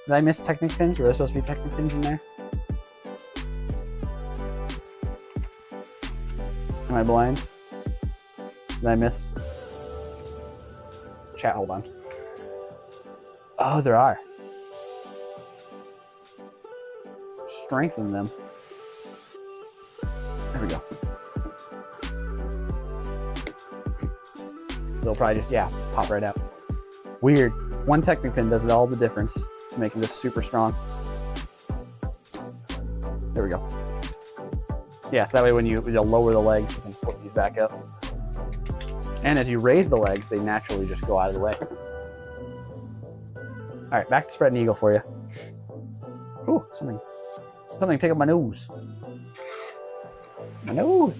Did I miss Technic pins? Were there supposed to be Technic pins in there? Am I blind? Did I miss? Chat, hold on. Oh, there are. Strengthen them. There we go. So they'll probably just, yeah, pop right out. Weird. One Technic pin does all the difference, making this super strong. There we go. Yeah, so that way when you lower the legs, you can flip these back up. And as you raise the legs, they naturally just go out of the way. All right, back to spread an eagle for you. Ooh, something take up my nose. My nose.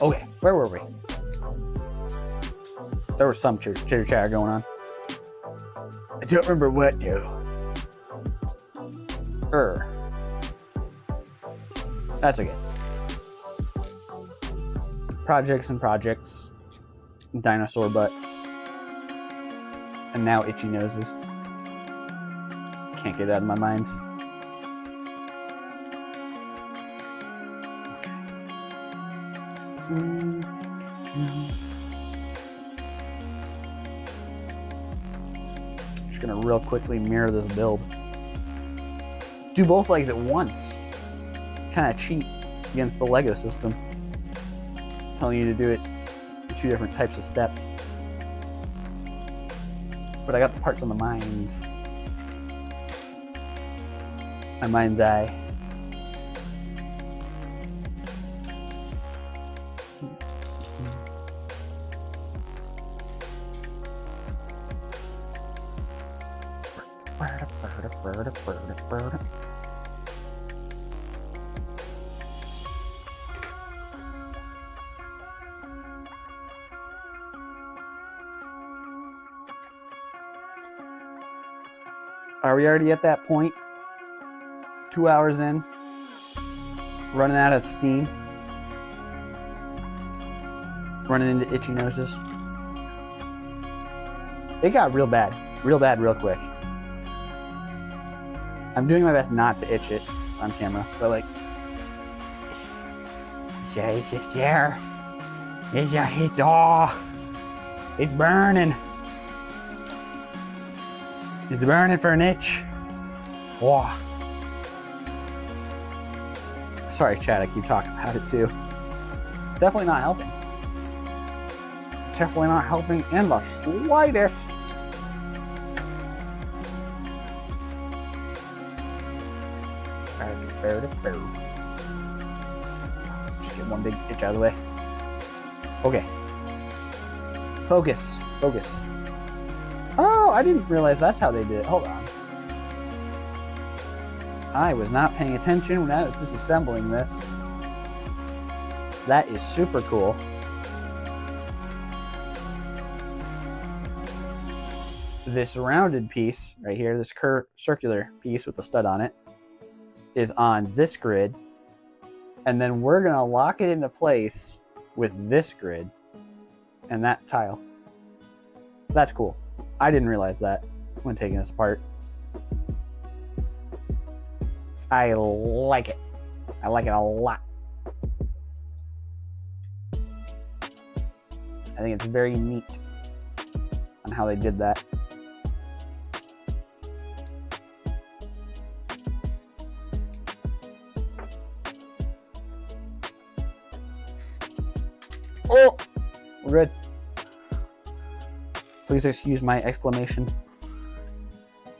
Okay, where were we? There was some chitter chatter going on. I don't remember what though. That's okay. Projects and projects. Dinosaur butts. And now itchy noses. Can't get it out of my mind. Just gonna real quickly mirror this build. Do both legs at once. Kind of cheat against the Lego system, telling you to do it in 2 different types of steps. But I got the parts on the mind. My mind's eye. Are we already at that point? 2 hours in, running out of steam, running into itchy noses. It got real bad, real quick. I'm doing my best not to itch it on camera, but like, yeah, it's just there. It's burning. It's burning for an itch. Whoa. Sorry, Chad, I keep talking about it too. Definitely not helping. Definitely not helping in the slightest. Just get one big itch out of the way. Okay. Focus. Focus. Oh, I didn't realize that's how they did it. Hold on. I was not paying attention when I was disassembling this. So that is super cool. This rounded piece right here, this circular piece with the stud on it, is on this grid. And then we're gonna lock it into place with this grid and that tile. That's cool. I didn't realize that when taking this apart. I like it. I like it a lot. I think it's very neat on how they did that. Oh, we're good. Please excuse my exclamation.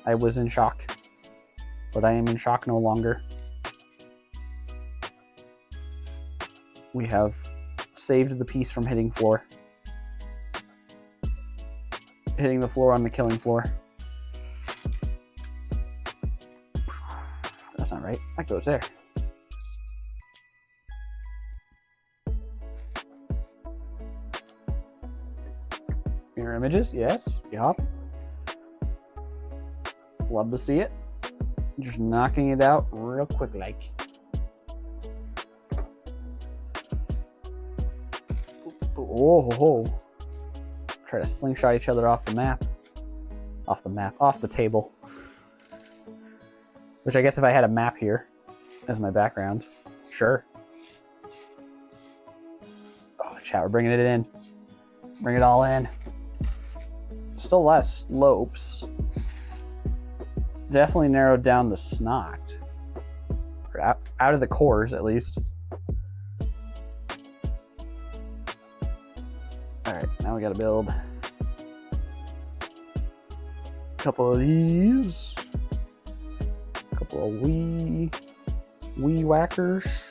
I was in shock, but I am in shock no longer. We have saved the piece from hitting floor. Hitting the floor on the killing floor. That's not right. That goes there. Mirror images, yes. Yup. Love to see it. Just knocking it out real quick like. Oh. Try to slingshot each other off the map. Off the table. Which I guess if I had a map here as my background, sure. Oh, chat, we're bringing it in. Bring it all in. Still less slopes. Definitely narrowed down the snot. Out of the cores, at least. Alright, now we gotta build a couple of these. A couple of wee whackers.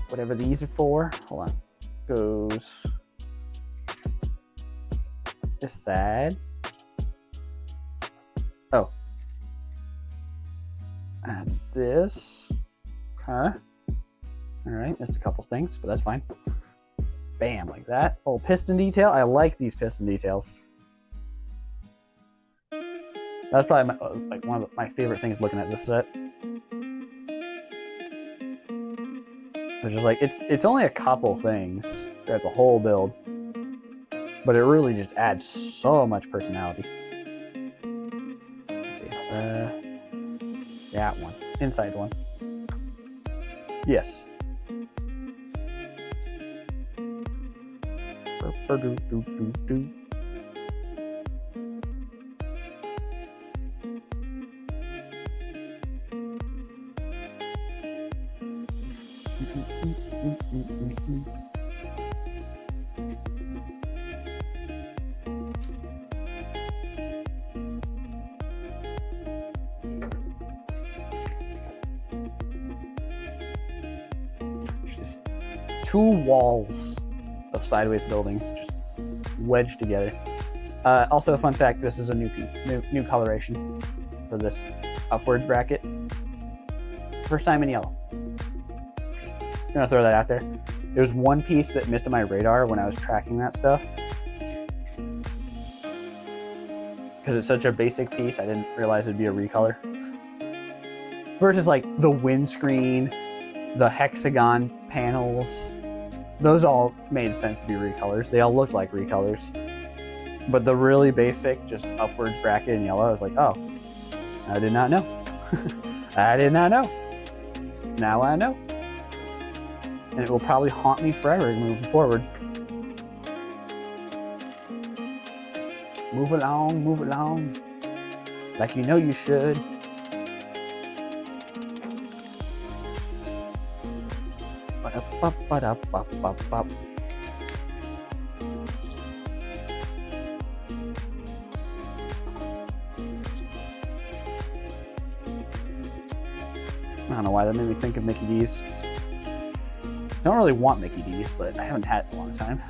Whatever these are for. Hold on. Goes this side. Oh. And this. Okay. Alright, missed a couple things, but that's fine. Bam, like that. Oh, piston detail. I like these piston details. That's probably one of my favorite things looking at this set. It's just like, it's only a couple things throughout the whole build, but it really just adds so much personality. Let's see. That one. Inside one. Yes. Just two walls of sideways buildings just wedged together. Also, a fun fact: this is a new coloration for this upward bracket. First time in yellow. I'm gonna throw that out there. There was one piece that missed on my radar when I was tracking that stuff. Because it's such a basic piece, I didn't realize it'd be a recolor. Versus like the windscreen, the hexagon panels, those all made sense to be recolors. They all looked like recolors. But the really basic, just upwards bracket in yellow, I was like, oh, I did not know. I did not know. Now I know. And it will probably haunt me forever moving forward. Move along, like you know you should. Ba-da-ba-ba-da-ba-ba-ba. I don't know why that made me think of Mickey D's. Don't really want Mickey D's, but I haven't had it in a long time.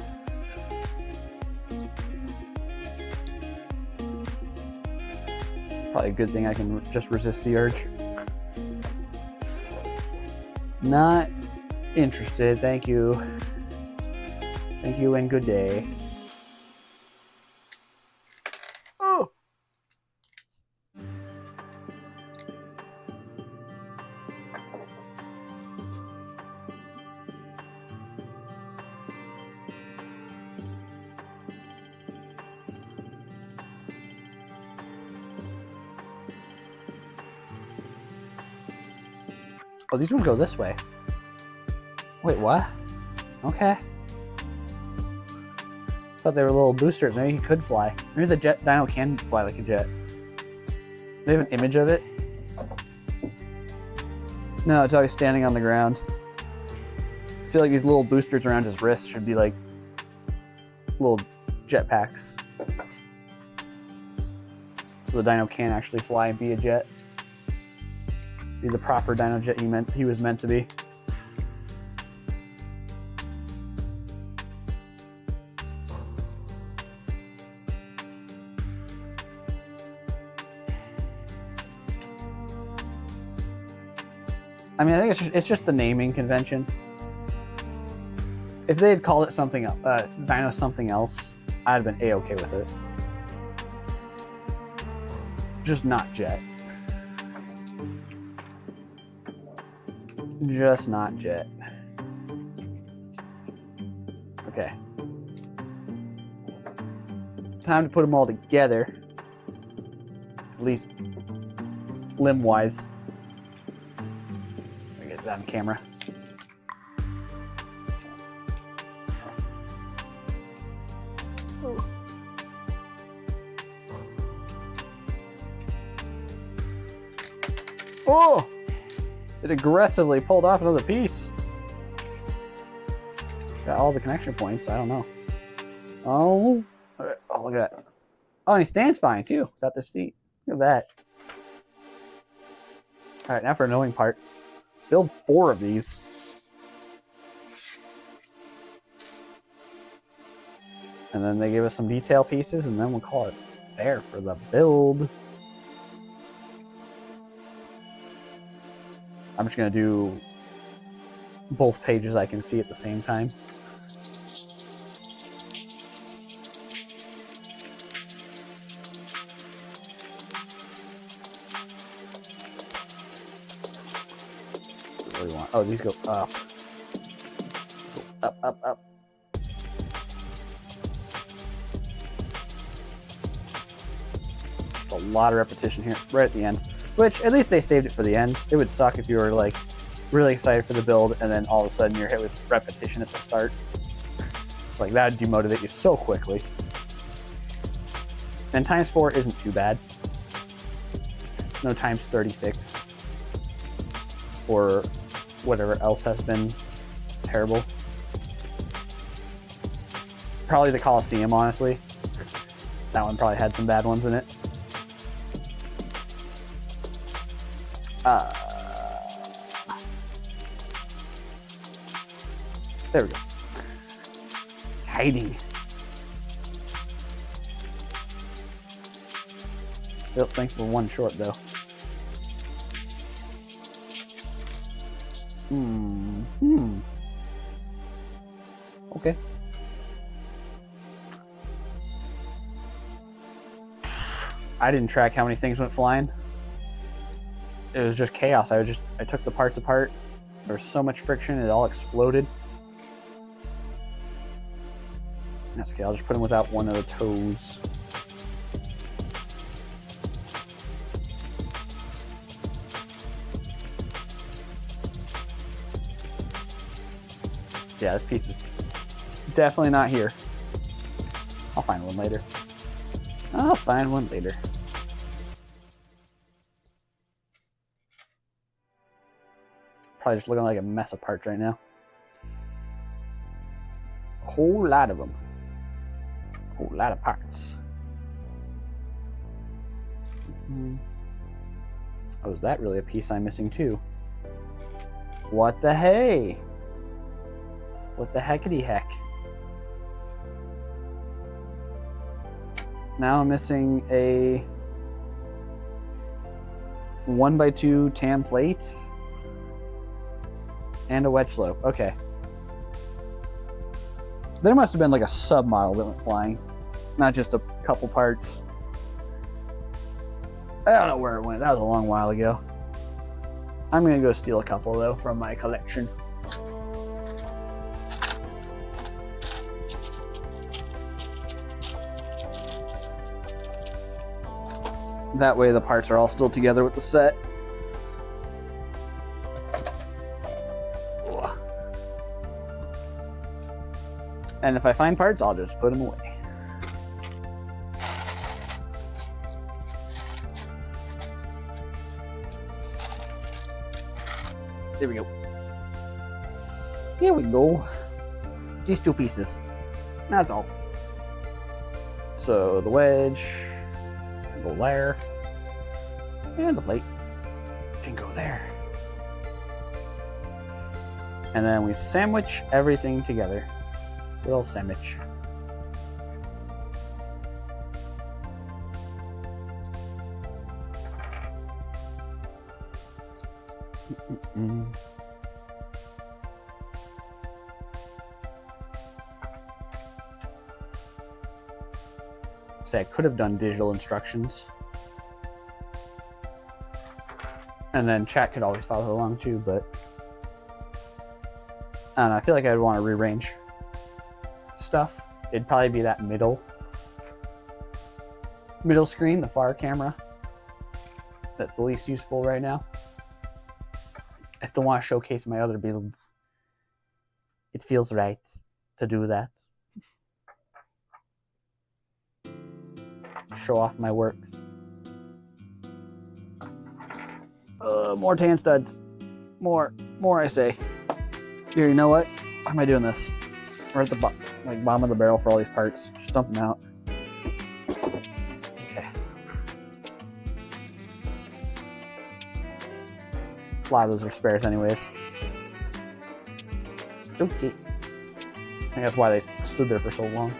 Probably a good thing I can just resist the urge. Not interested, thank you. Thank you and good day. Oh! Oh, these ones go this way. Wait, what? Okay. Thought they were little boosters. Maybe he could fly. Maybe the jet dino can fly like a jet. They have an image of it. No, it's always standing on the ground. I feel like these little boosters around his wrist should be like little jetpacks. So the dino can actually fly and be a jet. Be the proper dino jet he was meant to be. I mean, I think it's just the naming convention. If they had called it something else, Dino something else, I'd have been A-okay with it. Just not Jet. Just not Jet. Okay. Time to put them all together. At least limb-wise. On camera. Oh! It aggressively pulled off another piece. Got all the connection points. I don't know. Oh, oh, look at that. Oh, and he stands fine too without his feet. Look at that. All right, now for an annoying part. Build 4 of these. And then they give us some detail pieces, and then we'll call it there for the build. I'm just going to do both pages I can see at the same time. What do we want? Oh, these go up. Go up, up, up. Just a lot of repetition here, right at the end. Which, at least they saved it for the end. It would suck if you were, like, really excited for the build, and then all of a sudden you're hit with repetition at the start. It's like, that would demotivate you so quickly. And times 4 isn't too bad. There's no times 36. Or whatever else has been terrible. Probably the Coliseum, honestly. That one probably had some bad ones in it. There we go. It's hiding. Still think we're one short, though. Okay. I didn't track how many things went flying. It was just chaos. I took the parts apart. There was so much friction, it all exploded. That's okay, I'll just put them without one of the toes. Yeah, this piece is definitely not here. I'll find one later. I'll find one later. Probably just looking like a mess of parts right now. A whole lot of them. A whole lot of parts. Oh, is that really a piece I'm missing too? What the hey? What the heckity heck? Now I'm missing a 1x2 tan plate and a wedge slope. Okay. There must have been like a sub model that went flying, not just a couple parts. I don't know where it went. That was a long while ago. I'm gonna go steal a couple though from my collection. That way the parts are all still together with the set. Ugh. And if I find parts, I'll just put them away. There we go. Here we go. These two pieces. That's all. So the wedge can go there. And the plate can go there. And then we sandwich everything together. Good old sandwich. Say I could have done digital instructions. And then chat could always follow along too, but I don't know, I feel like I'd want to rearrange stuff. It'd probably be that middle screen, the far camera. That's the least useful right now. I still want to showcase my other builds. It feels right to do that. Show off my works. More tan studs. More I say. Here, you know what? Why am I doing this? We're at the bottom of the barrel for all these parts. Just dump them out. Okay. A lot of those are spares anyways. Okay. I think that's why they stood there for so long.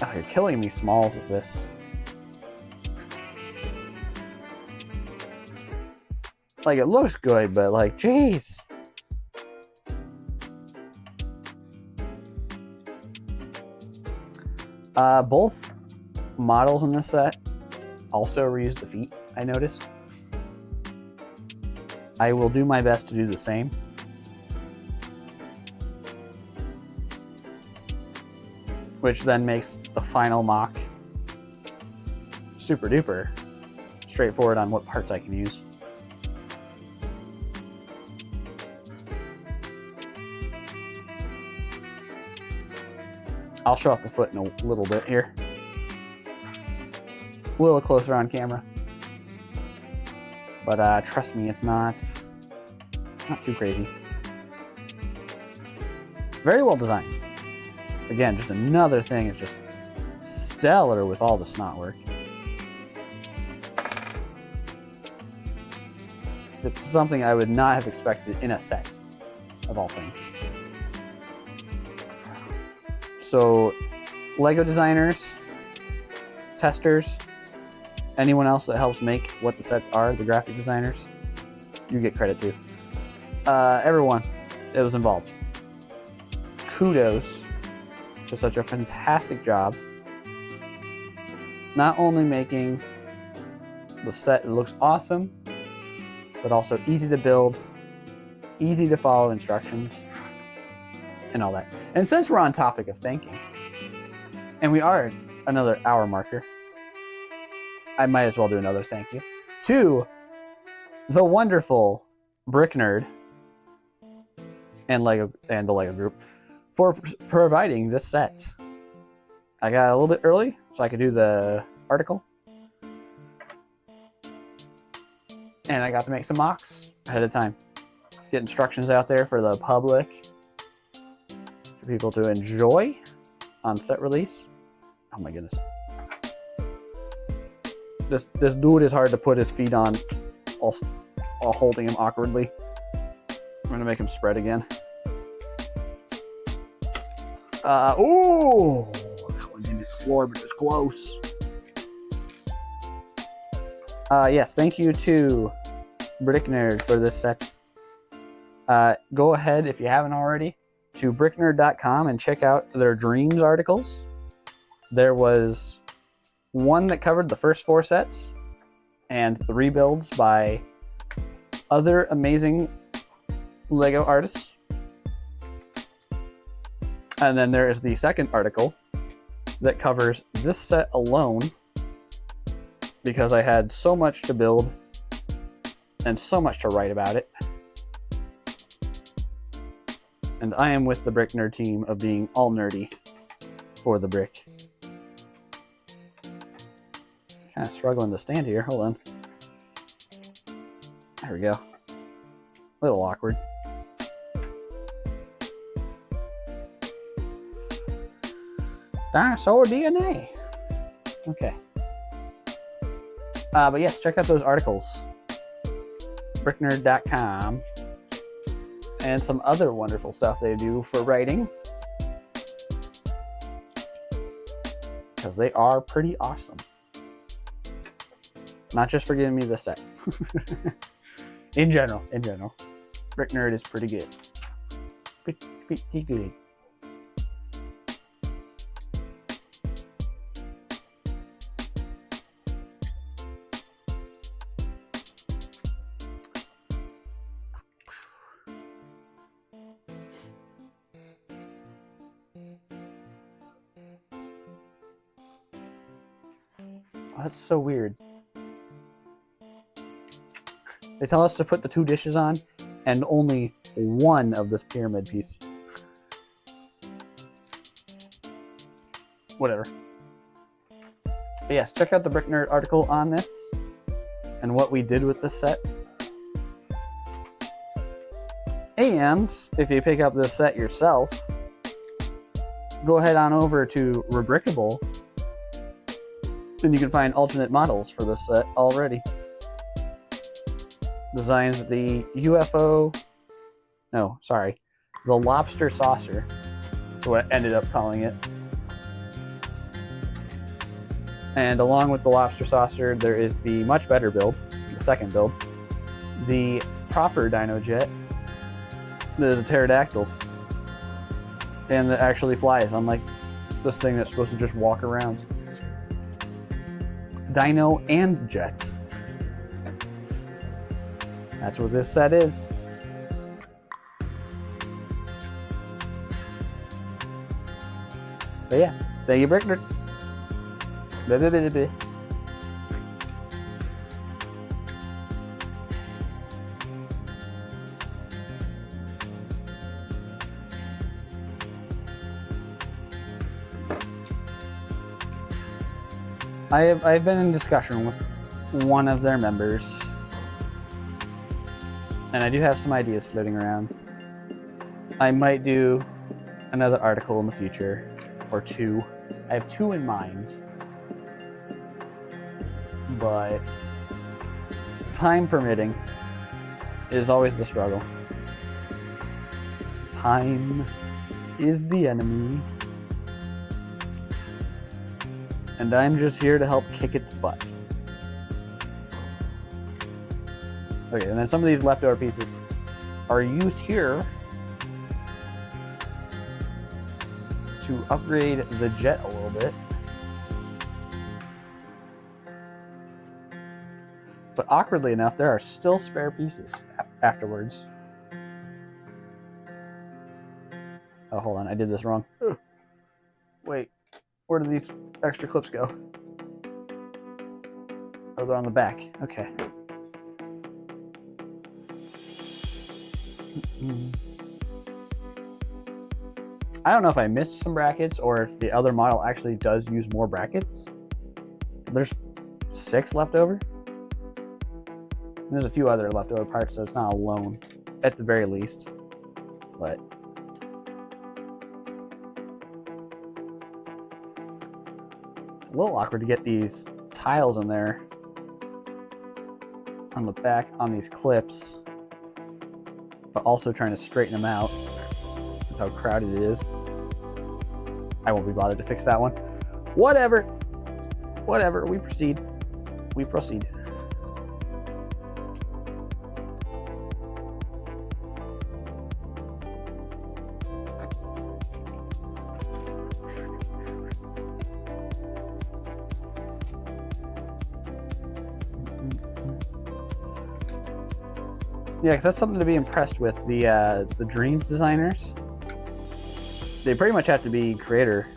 Oh, you're killing me, Smalls, with this. Like, it looks good, but like, jeez. Both models in this set also reuse the feet, I noticed. I will do my best to do the same. which then makes the final mock super duper straightforward on what parts I can use. I'll show off the foot in a little bit here. A little closer on camera. But trust me, it's not too crazy. Very well designed. Again, just another thing is just stellar with all the snot work. It's something I would not have expected in a set, of all things. So, LEGO designers, testers, anyone else that helps make what the sets are, the graphic designers, you get credit to. Everyone that was involved. Kudos to such a fantastic job. Not only making the set that looks awesome, but also easy to build, easy to follow instructions, and all that. And since we're on topic of thanking, and we are another hour marker, I might as well do another thank you to the wonderful Brick Nerd and the LEGO group for providing this set. I got a little bit early so I could do the article, and I got to make some mocks ahead of time. Get instructions out there for the public, for people to enjoy on set release. Oh my goodness. This dude is hard to put his feet on while holding him awkwardly. I'm gonna make him spread again. Oh, that one didn't hit the floor, but it was close. Yes, thank you to Brick Nerd for this set. Go ahead, if you haven't already, to bricknerd.com and check out their Dreams articles. There was one that covered the first 4 sets and the rebuilds by other amazing LEGO artists. And then there is the second article that covers this set alone, because I had so much to build and so much to write about it. And I am with the Brick Nerd team of being all nerdy for the brick. Kind of struggling to stand here. Hold on. There we go. A little awkward. Dinosaur DNA. Okay. But yes, check out those articles. Bricknerd.com. And some other wonderful stuff they do for writing, because they are pretty awesome. Not just for giving me the set. in general. Brick Nerd is pretty good. Pretty good. Oh, that's so weird. They tell us to put the 2 dishes on and only one of this pyramid piece. Whatever. But yes, check out the Brick Nerd article on this and what we did with this set. And if you pick up this set yourself, go ahead on over to Rebrickable, and you can find alternate models for this set already. Designs the the lobster saucer. That's what I ended up calling it. And along with the lobster saucer, there is the much better build, the second build, the proper Dino Jet. There's a pterodactyl, and that actually flies, unlike this thing that's supposed to just walk around. Dino and Jet. That's what this set is. But yeah, Thank you, Brickner. I've been in discussion with one of their members, and I do have some ideas floating around. I might do another article in the future, or two. I have two in mind, but time permitting is always the struggle. Time is the enemy. And I'm just here to help kick its butt. Okay, and then some of these leftover pieces are used here to upgrade the jet a little bit. But awkwardly enough, there are still spare pieces afterwards. Oh, hold on, I did this wrong. Wait. Where do these extra clips go? Oh, they're on the back. Okay. I don't know if I missed some brackets or if the other model actually does use more brackets. There's 6 left over. And there's a few other leftover parts, so it's not alone, at the very least. But a little awkward to get these tiles in there on the back on these clips, but also trying to straighten them out with how crowded it is. I won't be bothered to fix that one. Whatever, we proceed. Yeah, because that's something to be impressed with. The Dreams designers, they pretty much have to be creator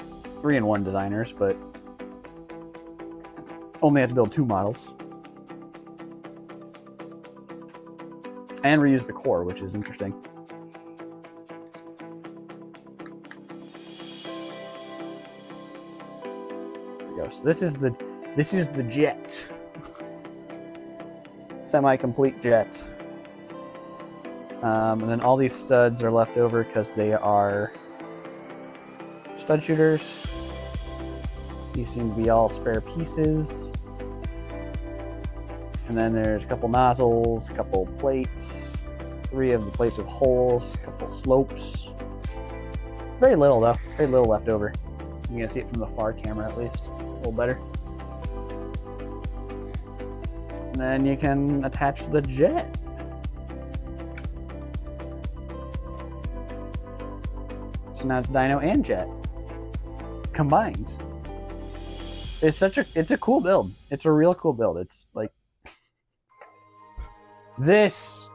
3-in-1 designers, but only have to build 2 models. And reuse the core, which is interesting. There we go. So this is the jet. Semi-complete jet. And then all these studs are left over because they are stud shooters. These seem to be all spare pieces. And then there's a couple nozzles, a couple plates, 3 of the plates with holes, a couple slopes. Very little though, very little left over. You can see it from the far camera at least, a little better. And then you can attach the jet. So now it's Dino and Jet combined. It's a cool build. It's a real cool build. It's like, this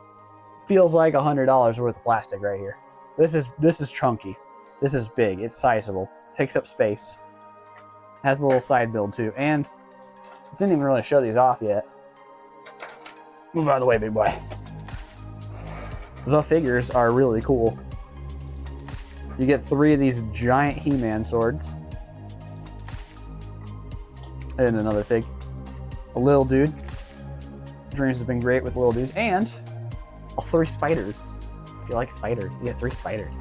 feels like $100 worth of plastic right here. This is chunky. This is big. It's sizable. Takes up space. Has a little side build too, and didn't even really show these off yet. Move out of the way, big boy. The figures are really cool. You get 3 of these giant He-Man swords. And another fig. A little dude. Dreams has been great with little dudes. And 3 spiders. If you like spiders, you get 3 spiders.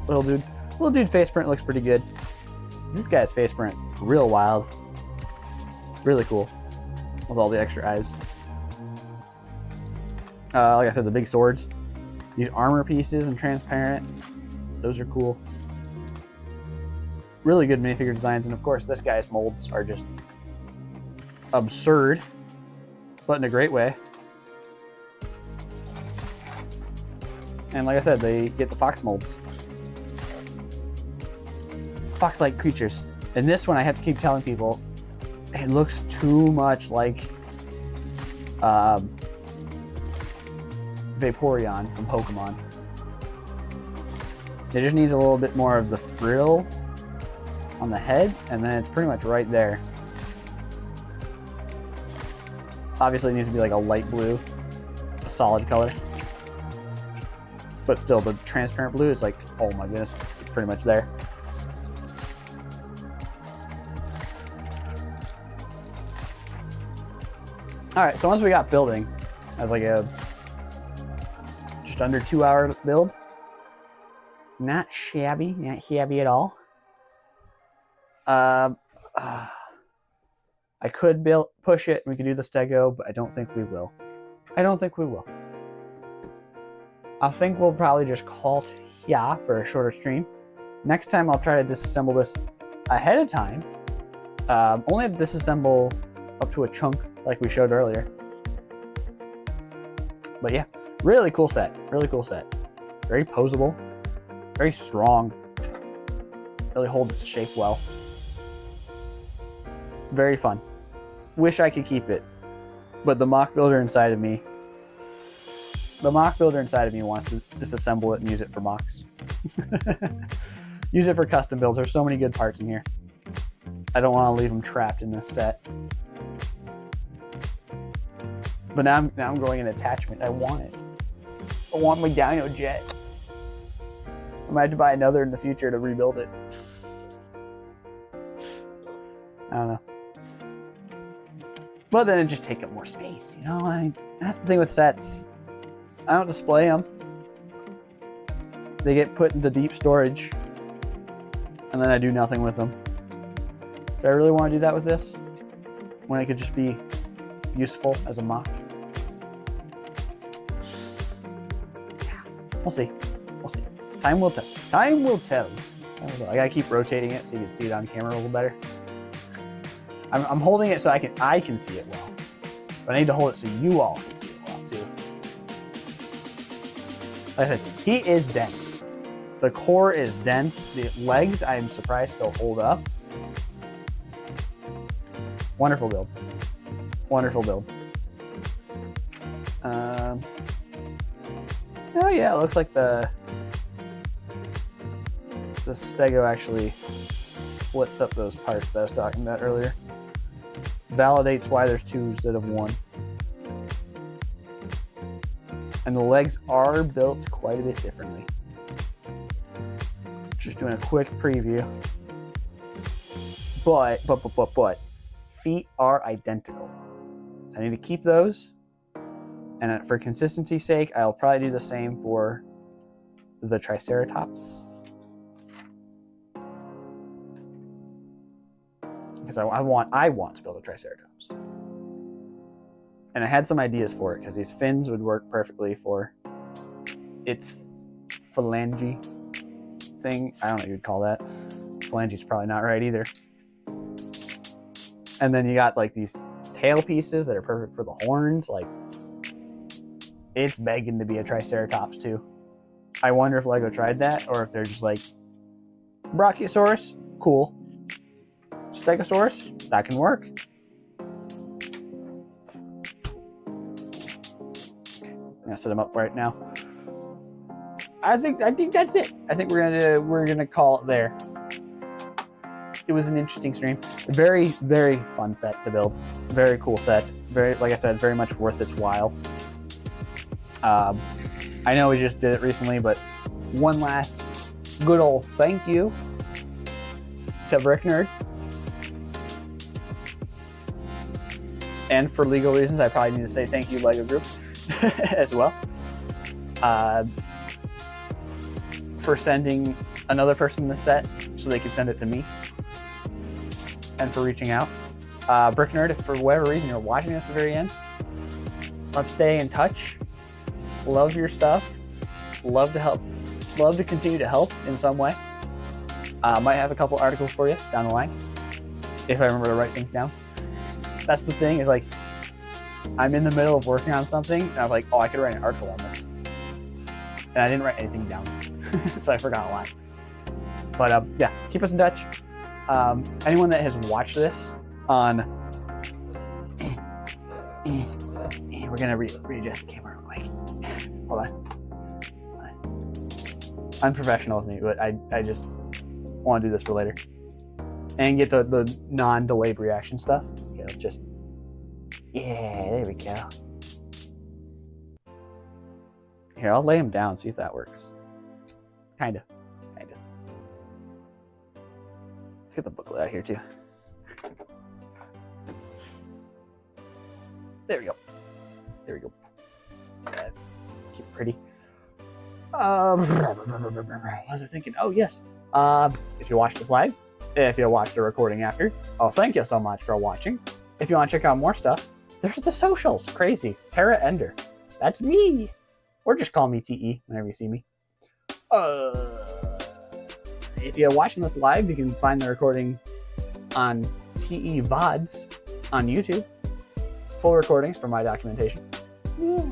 Little dude. Little dude face print looks pretty good. This guy's face print, real wild. Really cool. With all the extra eyes. Like I said, the big swords. These armor pieces and transparent. Those are cool. Really good minifigure designs. And of course, this guy's molds are just absurd, but in a great way. And like I said, they get the fox molds. Fox-like creatures. And this one, I have to keep telling people, it looks too much like Vaporeon from Pokemon. It just needs a little bit more of the frill on the head, and then it's pretty much right there. Obviously it needs to be like a light blue, a solid color. But still, the transparent blue is like, oh my goodness, it's pretty much there. All right, so once we got building, as like a just under 2 hour build, not shabby at all. I could push it, we could do the stego, but I don't think we will. I think we'll probably just call it here for a shorter stream. Next time I'll try to disassemble this ahead of time. Only to disassemble up to a chunk like we showed earlier. But yeah, really cool set. Very posable, very strong. Really holds its shape well. Very fun. Wish I could keep it, but the mock builder inside of me wants to disassemble it and use it for mocks. Use it for custom builds. There's so many good parts in here. I don't want to leave them trapped in this set. But now I'm growing an attachment. I want it. I want my Dino Jet. I might have to buy another in the future to rebuild it. I don't know. But then it just take up more space, you know? That's the thing with sets. I don't display them. They get put into deep storage, and then I do nothing with them. Do I really want to do that with this? When it could just be useful as a mock? Yeah, we'll see. Time will tell. I gotta keep rotating it so you can see it on camera a little better. I'm holding it so I can see it well, but I need to hold it so you all can see it well too. Like I said, he is dense. The core is dense. The legs, I'm surprised, still hold up. Wonderful build. Oh yeah, it looks like the stego actually splits up those parts that I was talking about earlier. Validates why there's two instead of one. And the legs are built quite a bit differently. Just doing a quick preview. But feet are identical. So I need to keep those. And for consistency's sake, I'll probably do the same for the Triceratops. Because I want to build a Triceratops. And I had some ideas for it, because these fins would work perfectly for its phalange thing. I don't know what you'd call that. Phalange's probably not right either. And then you got like these tail pieces that are perfect for the horns. Like, it's begging to be a Triceratops too. I wonder if LEGO tried that, or if they're just like, Brachiosaurus, cool. Stegosaurus, that can work. Okay, I'm gonna set them up right now. I think that's it. I think we're gonna call it there. It was an interesting stream. Very, very fun set to build. Very cool set. Very, like I said, very much worth its while. I know we just did it recently, but one last good old thank you to Brick Nerd. And for legal reasons, I probably need to say thank you, LEGO Group, as well. For sending another person the set so they could send it to me. And for reaching out. Brick Nerd, if for whatever reason you're watching this at the very end, let's stay in touch. Love your stuff. Love to help. Love to continue to help in some way. Might have a couple articles for you down the line, if I remember to write things down. That's the thing, is like, I'm in the middle of working on something, and I was like, oh, I could write an article on this. And I didn't write anything down, so I forgot a lot. But yeah, keep us in touch. Anyone that has watched this on... we're gonna readjust the camera real quick. Hold on. unprofessional of me, but I just want to do this for later. And get the non-delayed reaction stuff. Okay, let's just... Yeah, there we go. Here, I'll lay him down, see if that works. Kinda. Let's get the booklet out here, too. There we go. Keep it pretty. What was I thinking? Oh, yes. If you watch this live, if you watch the recording after, thank you so much for watching. If you want to check out more stuff, there's the socials. Crazy. Tara Ender. That's me. Or just call me TE whenever you see me. If you're watching this live, you can find the recording on TE VODs on YouTube. Full recordings for my documentation. Yeah.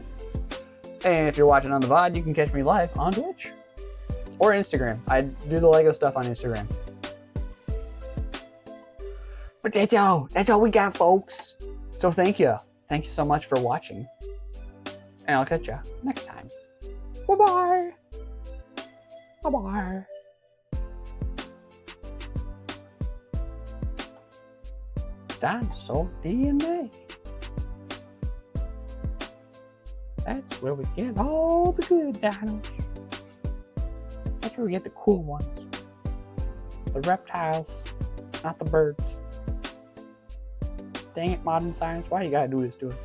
And if you're watching on the VOD, you can catch me live on Twitch or Instagram. I do the Lego stuff on Instagram. But that's all we got, folks. So thank you so much for watching, and I'll catch you next time. Bye bye. Dinosaur DNA. That's where we get all the good dinos. That's where we get the cool ones. The reptiles, not the birds. Dang it, modern science. Why you gotta do this to us?